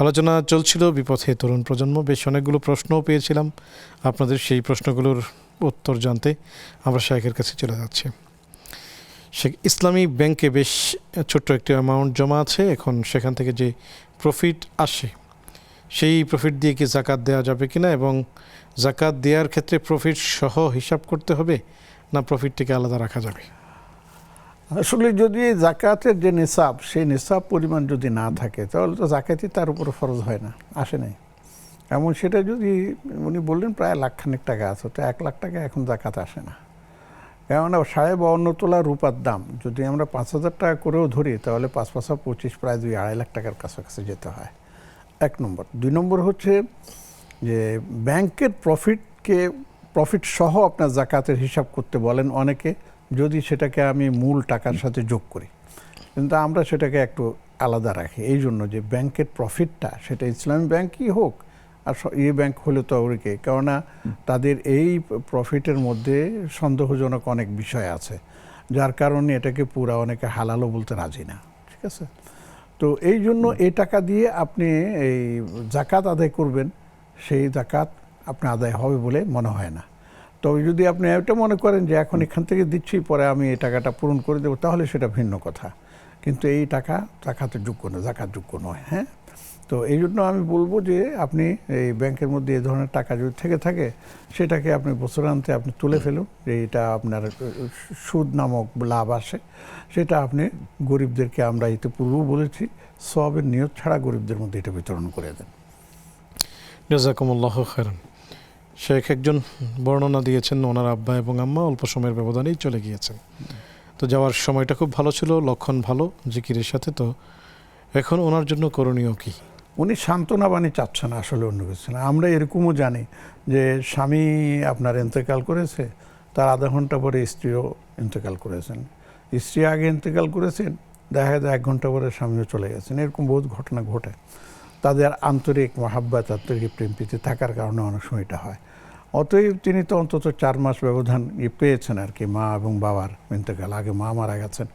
আলোচনা চলছিল বিপথে তরুণ প্রজন্ম। বেশ অনেকগুলো প্রশ্নও পেয়েছিলাম আপনাদের, সেই প্রশ্নগুলোর উত্তর জানতে আমরা শেখের কাছে চলে যাচ্ছি। শেখ, ইসলামী ব্যাংকে বেশ ছোট্ট একটি অ্যামাউন্ট জমা আছে, এখন সেখান থেকে যে প্রফিট আসে সেই প্রফিট দিয়ে কি জাকাত দেওয়া যাবে কিনা, এবং জাকাত দেওয়ার ক্ষেত্রে প্রফিট সহ হিসাব করতে হবে না প্রফিটটিকে আলাদা রাখা যাবে? আসলে যদি জাকাতের যে নিসাব, সেই নিসাব পরিমাণ যদি না থাকে তাহলে তো জাকাতই তার উপরে ফরজ হয় না, আসে নাই। এমন সেটা যদি উনি বললেন প্রায় লাখখানেক টাকা আছে, তো 1 লাখ টাকা এখন জাকাত আসে না। কেননা 52.5 তোলা রূপার দাম যদি আমরা 5,000 টাকা করেও ধরি তাহলে 5 × 5 = 25, প্রায় 2-2.5 লাখ টাকার কাছাকাছি যেতে হয়, 1 নম্বর। 2 নম্বর হচ্ছে যে ব্যাংকের প্রফিট সহ আপনার জাকাতের হিসাব করতে বলেন অনেকে, যদি সেটাকে আমি মূল টাকার সাথে যোগ করি, কিন্তু আমরা সেটাকে একটু আলাদা রাখি, এই জন্য যে ব্যাংকের প্রফিটটা সেটা ইসলামী ব্যাংকই হোক আর ব্যাংক হলে তো ওরকে, কেননা তাদের এই প্রফিটের মধ্যে সন্দেহজনক অনেক বিষয় আছে, যার কারণে এটাকে পুরা অনেকে হালালও বলতে রাজি না, ঠিক আছে? তো এই জন্য এই টাকা দিয়ে আপনি এই জাকাত আদায় করবেন, সেই জাকাত আপনি আদায় হবে বলে মনে হয় না। তবে যদি আপনি এটা মনে করেন যে এখন এখান থেকে দিচ্ছি, পরে আমি এই টাকাটা পূরণ করে দেবো, তাহলে সেটা ভিন্ন কথা, কিন্তু এই টাকা জাকাতের যোগ্য না, জাকাতযোগ্য নয়। হ্যাঁ, তো এই জন্য আমি বলবো যে আপনি এই ব্যাংকের মধ্যে এই ধরনের টাকা যদি থেকে থাকে সেটাকে আপনি বছরান্তে আপনি তুলে ফেলুন, যে এটা আপনার সুদ নামক লাভ আসে, সেটা আপনি গরিবদেরকে, আমরা এতে পূর্বেও বলেছি, সওয়াবের নিয়ত ছাড়া গরিবদের মধ্যে এটা বিতরণ করে দেন। জাযাকুমুল্লাহু খায়রান। শেখ একজন বর্ণনা দিয়েছেন, ওনার আব্বা এবং আম্মা অল্প সময়ের ব্যবধানেই চলে গিয়েছেন, তো যাওয়ার সময়টা খুব ভালো ছিল, লক্ষণ ভালো জিকিরের সাথে, তো এখন ওনার জন্য করণীয় কি? উনি সান্ত্বনা বাণী চাচ্ছেন, আসলে অন্য কিছু না। আমরা এরকমও জানি যে স্বামী আপনার ইন্তেকাল করেছে, তার আধা ঘন্টা পরে স্ত্রীও ইন্তেকাল করেছেন, স্ত্রী আগে ইন্তেকাল করেছেন, দেখা যায় 1 ঘন্টা পরে স্বামীও চলে গেছেন, এরকম বহুত ঘটনা ঘটে। তাদের আন্তরিক মহাব্বত, আন্তরিক প্রেম প্রীতি থাকার কারণে অনেক সময় এটা হয়। অতএব তিনি তো অন্তত 4 মাস ব্যবধান পেয়েছেন আর কি, মা এবং বাবার ইন্তেকাল। আগে মা মারা গেছেন,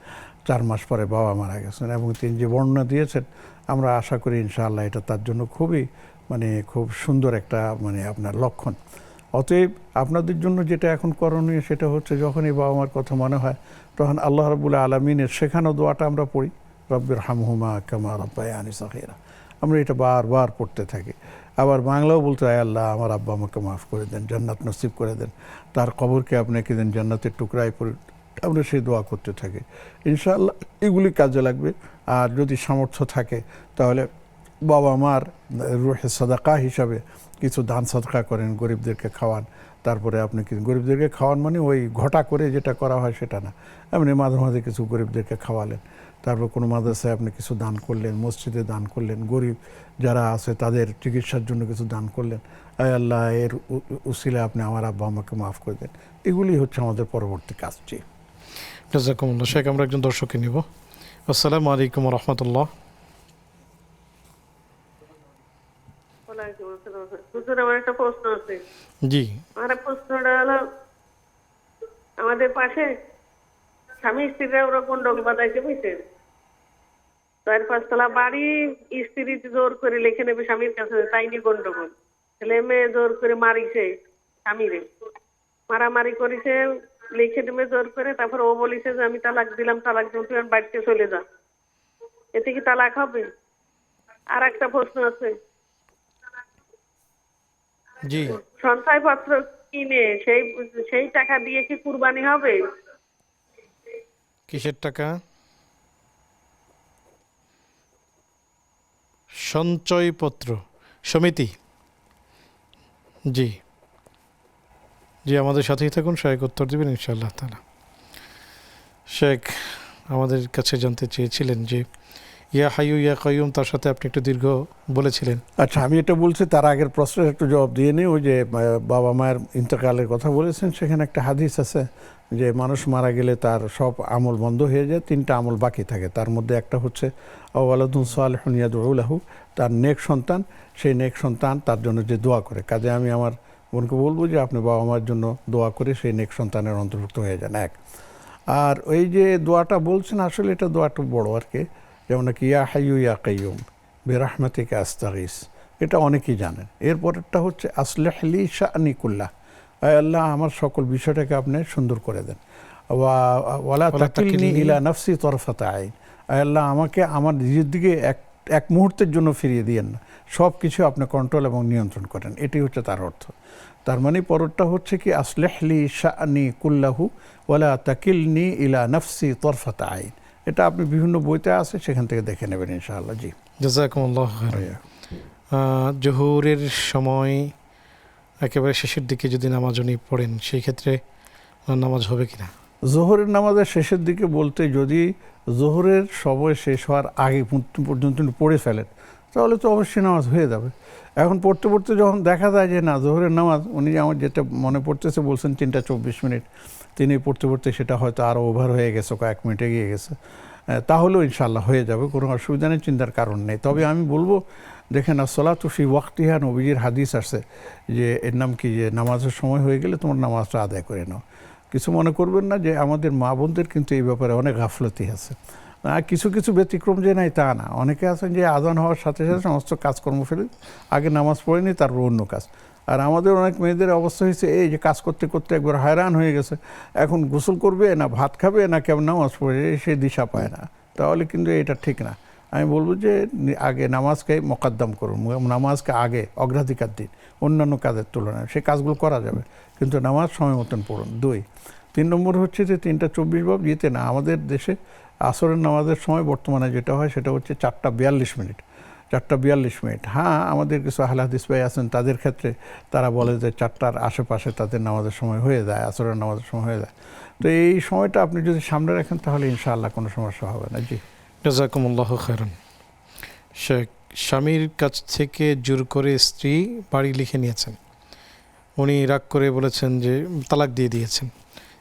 4 মাস পরে বাবা মারা গেছেন, এবং তিনি যে বর্ণনা দিয়েছেন আমরা আশা করি ইনশাআল্লাহ এটা তার জন্য খুবই খুব সুন্দর একটা আপনার লক্ষণ। অতএব আপনাদের জন্য যেটা এখন করণীয় সেটা হচ্ছে, যখনই বাবা মার কথা মনে হয় তখন আল্লাহ রাব্বুল আলামিনের শেখানো দোয়াটা আমরা পড়ি, রব্বির হামহুমা কামা রাব্বায়ানি সগীরা। আমরা এটা বারবার পড়তে থাকি। আবার বাংলাও বলতে হয়, আল্লাহ আমার আব্বা আমাকে মাফ করে দেন, জান্নাত নসিব করে দেন, তার কবরকে আপনাকে দেন জান্নাতের টুকরায় পড়ে, আমরা সেই দোয়া করতে থাকি। ইনশাআল্লাহ এগুলি কাজে লাগবে। আর যদি সামর্থ্য থাকে তাহলে বাবা মার রুহে সাদাকা হিসাবে কিছু দান সাদকা করেন, গরিবদেরকে খাওয়ান। তারপরে আপনি গরিবদেরকে খাওয়ান মানে ওই ঘটা করে যেটা করা হয় সেটা না, এমনি মাঝে মাঝে কিছু গরিবদেরকে খাওয়ালেন, তারপর কোনো মাদ্রাসায় আপনি কিছু দান করলেন, মসজিদে দান করলেন, গরিব যারা আছে তাদের চিকিৎসার জন্য কিছু দান করলেন, আয় আল্লাহ এর উসিলে আপনি আমার আব্বা আমাকে মাফ করে দেন। এগুলি হচ্ছে আমাদের পরবর্তী কাজ। জি, জাযাকুমুল্লাহ। শেখ, আমরা একজন দর্শককে নিব। আসসালামু আলাইকুম রহমতুল্লাহ। আমার একটা প্রশ্ন আছে। জি, আমার প্রশ্নটা হলো, আমাদের পাশে স্বামী স্ত্রীরা ওরা গন্ডগোল বাঁধাইছে, বুঝছেন? 4-5 তলা বাড়ি, স্ত্রী জোর করে লিখে নেবে স্বামীর কাছে, তাই নিয়ে গন্ডগোল। ছেলে মেয়ে জোর করে মারিছে স্বামীরে, মারামারি করেছে, লিখে দেবে জোর করে। তারপর ও বলেছে যে আমি তালাক দিলাম, তালাক দিলাম, তুই আমার বাড়িতে চলে যা। এতে কি তালাক হবে? আর একটা প্রশ্ন আছে, জি, সঞ্চয়পত্র কিনে সেই টাকা দিয়ে কি কুরবানি হবে? কিসের টাকা? সঞ্চয়পত্র সমিতি। জি জি, আমাদের সাথেই থাকুন, শেখ উত্তর দেবেন ইনশাআল্লাহ তাআলা। শেখ আমাদের কাছে জানতে চেয়েছিলেন যে ইয়া হাইয়ু ইয়া কাইয়ুম, তার সাথে আপনি একটু দীর্ঘ বলেছিলেন। আচ্ছা, আমি এটা বলছি, তার আগের প্রশ্নের একটু জবাব দিয়ে নিই। ওই যে বাবা মায়ের ইন্তেকালের কথা বলেছেন, সেখানে একটা হাদিস আছে যে মানুষ মারা গেলে তার সব আমল বন্ধ হয়ে যায়, 3টা আমল বাকি থাকে। তার মধ্যে একটা হচ্ছে ওয়ালাদুন সালিহুন ইয়াদউ লাহু, তার নেক সন্তান, সেই নেক সন্তান তার জন্য যে দোয়া করে। কাজে আমি আমার বোনকে বলবো যে আপনি বাবা মার জন্য দোয়া করে সেই নেক সন্তানের অন্তর্ভুক্ত হয়ে যান, এক। আর ওই যে দোয়াটা বলছেন, আসলে এটা দোয়াটা বড় আর কি, যেমন নাকি ইয়া হাইয়ু ইয়া কাইয়ুম বিরাহমাতিকা আস্তাগীস, এটা অনেকেই জানেন। এরপরেরটা হচ্ছে আসলিহ লি শাআনি কুল্লাহ, আল্লাহ আমার সকল বিষয়টাকে আপনি সুন্দর করে দেন। ওয়ালা তাকিলনি ইলা নাফসি তরফাতা আইন, আল্লাহ আমাকে আমার নিজের দিকে এক মুহূর্তের জন্য ফিরিয়ে দিয়েন না, সব কিছু আপনি কন্ট্রোল এবং নিয়ন্ত্রণ করেন। এটি হচ্ছে তার অর্থ। তার মানে পরেরটা হচ্ছে কি আসলিহ লি শাআনি কুল্লাহু ওয়ালা তাকিলনি ইলা নাফসি তরফাতা আইন। এটা আপনি বিভিন্ন বইতে আছে, সেখান থেকে দেখে নেবেন ইনশাআল্লাহ। জি, জাযাকুমুল্লাহু খাইরান। জোহরের সময় একেবারে শেষের দিকে যদি নামাজ উনি পড়েন, সেই ক্ষেত্রে নামাজ হবে কিনা? জোহরের নামাজের শেষের দিকে বলতে, যদি জোহরের সময় শেষ হওয়ার আগে পর্যন্ত পড়ে ফেলেন, তাহলে তো অবশ্যই নামাজ হয়ে যাবে। এখন পড়তে পড়তে যখন দেখা যায় যে না, জোহরের নামাজ, উনি আমার যেটা মনে পড়তেছে বলছেন 3:24 মিনিট, তিনি পড়তে পড়তে সেটা হয়তো আরও ওভার হয়ে গেছে, কয়েক মিনিট এগিয়ে গেছে, তাহলেও ইনশাআল্লাহ হয়ে যাবে, কোনো অসুবিধা নেই, চিন্তার কারণ নেই। তবে আমি বলবো, দেখেন আসসালাতু ফি ওয়াক্তিহা, নবীজির হাদিস আসছে যে এর নাম কি, যে নামাজের সময় হয়ে গেলে তোমার নামাজটা আদায় করে নাও। কিছু মনে করবেন না যে আমাদের মা বোনদের কিন্তু এই ব্যাপারে অনেক গাফলতি আছে। কিছু কিছু ব্যতিক্রম যে নাই তা না, অনেকে আছেন যে আজান হওয়ার সাথে সাথে সমস্ত কাজকর্ম ফেলে আগে নামাজ পড়েনি, তারপর অন্য কাজ। আর আমাদের অনেক মেয়েদের অবস্থা হয়েছে এই যে কাজ করতে করতে একবার হয়রান হয়ে গেছে, এখন গোসল করবে না ভাত খাবে না কেমন নামাজ পড়ে, সে দিশা পায় না। তাহলে কিন্তু এটা ঠিক না। আমি বলবো যে আগে নামাজকে মোকাদ্দাম করুন, নামাজকে আগে অগ্রাধিকার দিন অন্যান্য কাজের তুলনায়, সেই কাজগুলো করা যাবে, কিন্তু নামাজ সময় মতন পড়ুন। 2, 3 নম্বর হচ্ছে যে 3:24 বাব যেতে না, আমাদের দেশে আসরের নামাজের সময় বর্তমানে যেটা হয় সেটা হচ্ছে 4:42 মিনিট। 4:42 মিনিট। হ্যাঁ, আমাদের কিছু আহলে হাদিস ভাই আছেন, তাদের ক্ষেত্রে তারা বলে যে 4টার আশেপাশে তাদের নামাজের সময় হয়ে যায়, আসরের নামাজের সময় হয়ে যায়। তো এই সময়টা আপনি যদি সামনে রাখেন তাহলে ইনশাআল্লাহ কোনো সমস্যা হবে না। জি, জাযাকুমুল্লাহু খাইরান। শেখ, স্বামীর কাছ থেকে জোর করে স্ত্রী বাড়ি লিখে নিয়েছেন, উনি রাগ করে বলেছেন যে তালাক দিয়ে দিয়েছেন।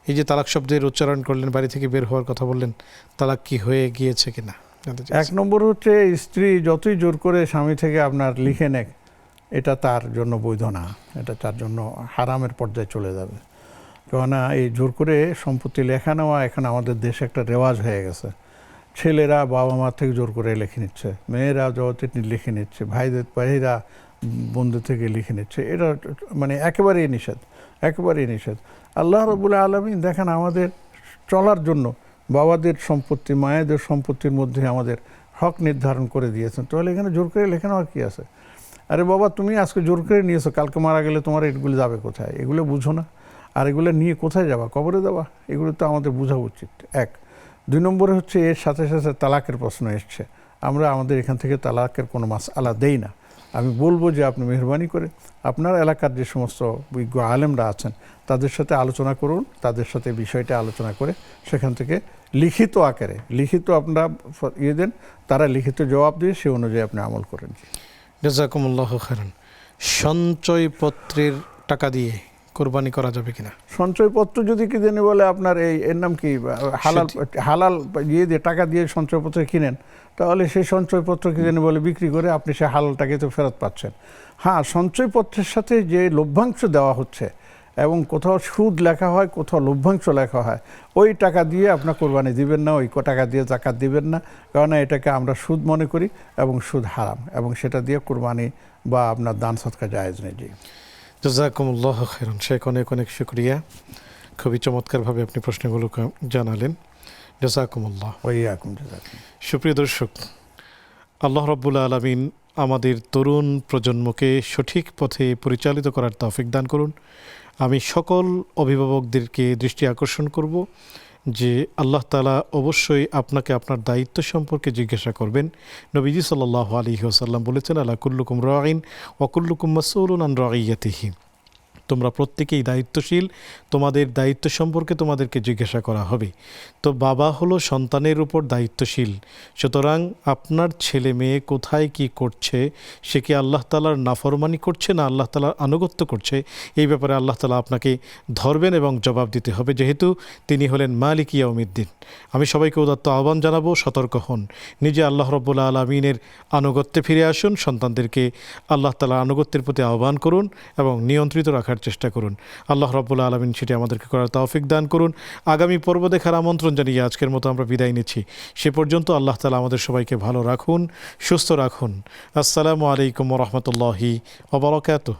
এই যে তালাক শব্দের উচ্চারণ করলেন, বাড়ি থেকে বের হওয়ার কথা বললেন, তালাক কি হয়ে গিয়েছে কিনা? 1 নম্বর হচ্ছে স্ত্রী যতই জোর করে স্বামী থেকে আপনার লিখে নেক, এটা তার জন্য বৈধ না, এটা তার জন্য হারামের পর্যায়ে চলে যাবে। কেননা এই জোর করে সম্পত্তি লেখা নেওয়া এখন আমাদের দেশে একটা রেওয়াজ হয়ে গেছে। ছেলেরা বাবা মা থেকে জোর করে লিখে নিচ্ছে, মেয়েরা যত লিখে নিচ্ছে, ভাইরা বন্ধু থেকে লিখে নিচ্ছে। এটা মানে একেবারেই নিষেধ, একেবারেই নিষেধ। আল্লাহ রাব্বুল আলামিন দেখেন আমাদের চলার জন্য বাবাদের সম্পত্তি মায়েদের সম্পত্তির মধ্যে আমাদের হক নির্ধারণ করে দিয়েছেন। তাহলে এখানে জোর করে লেখা নেওয়ার কী আছে? আরে বাবা, তুমি আজকে জোর করে নিয়েছো, কালকে মারা গেলে তোমার এগুলো যাবে কোথায়? এগুলো বুঝো না? আর এগুলো নিয়ে কোথায় যাবা? কবরে যাবা? এগুলো তো আমাদের বোঝা উচিত। 1, 2 নম্বরে হচ্ছে এর সাথে সাথে তালাকের প্রশ্ন এসছে। আমরা আমাদের এখান থেকে তালাকের কোনো মাসআলা দেই না। আমি বলবো যে আপনি মেহরবানি করে আপনার এলাকার যে সমস্ত বিজ্ঞ আলেমরা আছেন তাদের সাথে আলোচনা করুন, তাদের সাথে বিষয়টা আলোচনা করে সেখান থেকে লিখিত আকারে আপনারা দেন, তারা লিখিত জবাব দিয়ে সে অনুযায়ী আপনি আমল করেন। জাযাকুমুল্লাহু খাইরান। সঞ্চয়পত্রের টাকা দিয়ে কোরবানি করা যাবে কিনা? সঞ্চয়পত্র যদি কি জানি বলে আপনার এর নাম কি হালাল দিয়ে টাকা দিয়ে সঞ্চয়পত্র কিনেন, তাহলে সেই সঞ্চয়পত্র কি জানি বলে বিক্রি করে আপনি সে হালালটাকে তো ফেরত পাচ্ছেন। হ্যাঁ, সঞ্চয়পত্রের সাথে যে লভ্যাংশ দেওয়া হচ্ছে এবং কোথাও সুদ লেখা হয়, কোথাও লভ্যাংশ লেখা হয়, ওই টাকা দিয়ে আপনার কোরবানি দিবেন না, ওই টাকা দিয়ে যাকাত দিবেন না, কারণ এটাকে আমরা সুদ মনে করি এবং সুদ হারাম, এবং সেটা দিয়ে কোরবানি বা আপনার দান সদকা জায়েজ নেই। জি, জাযাকুমুল্লাহু খাইরান শেখ, অনেক অনেক শুকরিয়া, খুবই চমৎকারভাবে আপনি প্রশ্নগুলো জানালেন। জাযাকুমুল্লাহ। ওয়াইয়াকুম জাযাকুম। সুপ্রিয় দর্শক, আল্লাহ রাব্বুল আলামিন আমাদের তরুণ প্রজন্মকে সঠিক পথে পরিচালিত করার তৌফিক দান করুন। আমি সকল অভিভাবকদেরকে দৃষ্টি আকর্ষণ করব যে আল্লাহ তাআলা অবশ্যই আপনাকে আপনার দায়িত্ব সম্পর্কে জিজ্ঞাসা করবেন। নবীজি সাল্লাল্লাহু আলাইহি ওয়াসাল্লাম বলেছেন, আলা কুল্লুকুম রাঈন ওয়া কুল্লুকুম মাসউলুন আন রাঈয়াতিহি। তোমরা প্রত্যেকেই দায়িত্বশীল, তোমাদের দায়িত্ব সম্পর্কে তোমাদেরকে জিজ্ঞাসা করা হবে। তো বাবা হলো সন্তানের উপর দায়িত্বশীল, সুতরাং আপনার ছেলে মেয়ে কোথায় কি করছে, সে কি আল্লাহ তাআলার নাফরমানি করছে না আল্লাহ তাআলার আনুগত্য করছে, এই ব্যাপারে আল্লাহ তাআলা আপনাকে ধরবেন এবং জবাব দিতে হবে, যেহেতু তিনি হলেন মালিক ইয়াউমিদ্দিন। আমি সবাইকে উদাত্ত আহ্বান জানাবো, সতর্ক হন, নিজে আল্লাহ রাব্বুল আলামিনের আনুগত্যে ফিরে আসুন, সন্তানদেরকে আল্লাহ তাআলার আনুগত্যের প্রতি আহ্বান করুন এবং নিয়ন্ত্রিত রাখার চেষ্টা করুন। আল্লাহ রাব্বুল আলামিন সেটি আমাদেরকে করার তৌফিক দান করুন। আগামী পর্ব দেখার আমন্ত্রণ জানিয়ে আজকের মতো আমরা বিদায় নিচ্ছি। সে পর্যন্ত আল্লাহ তাআলা আমাদের সবাইকে ভালো রাখুন, সুস্থ রাখুন। আসসালামু আলাইকুম ওয়া রাহমাতুল্লাহি ওয়া বারাকাতুহু।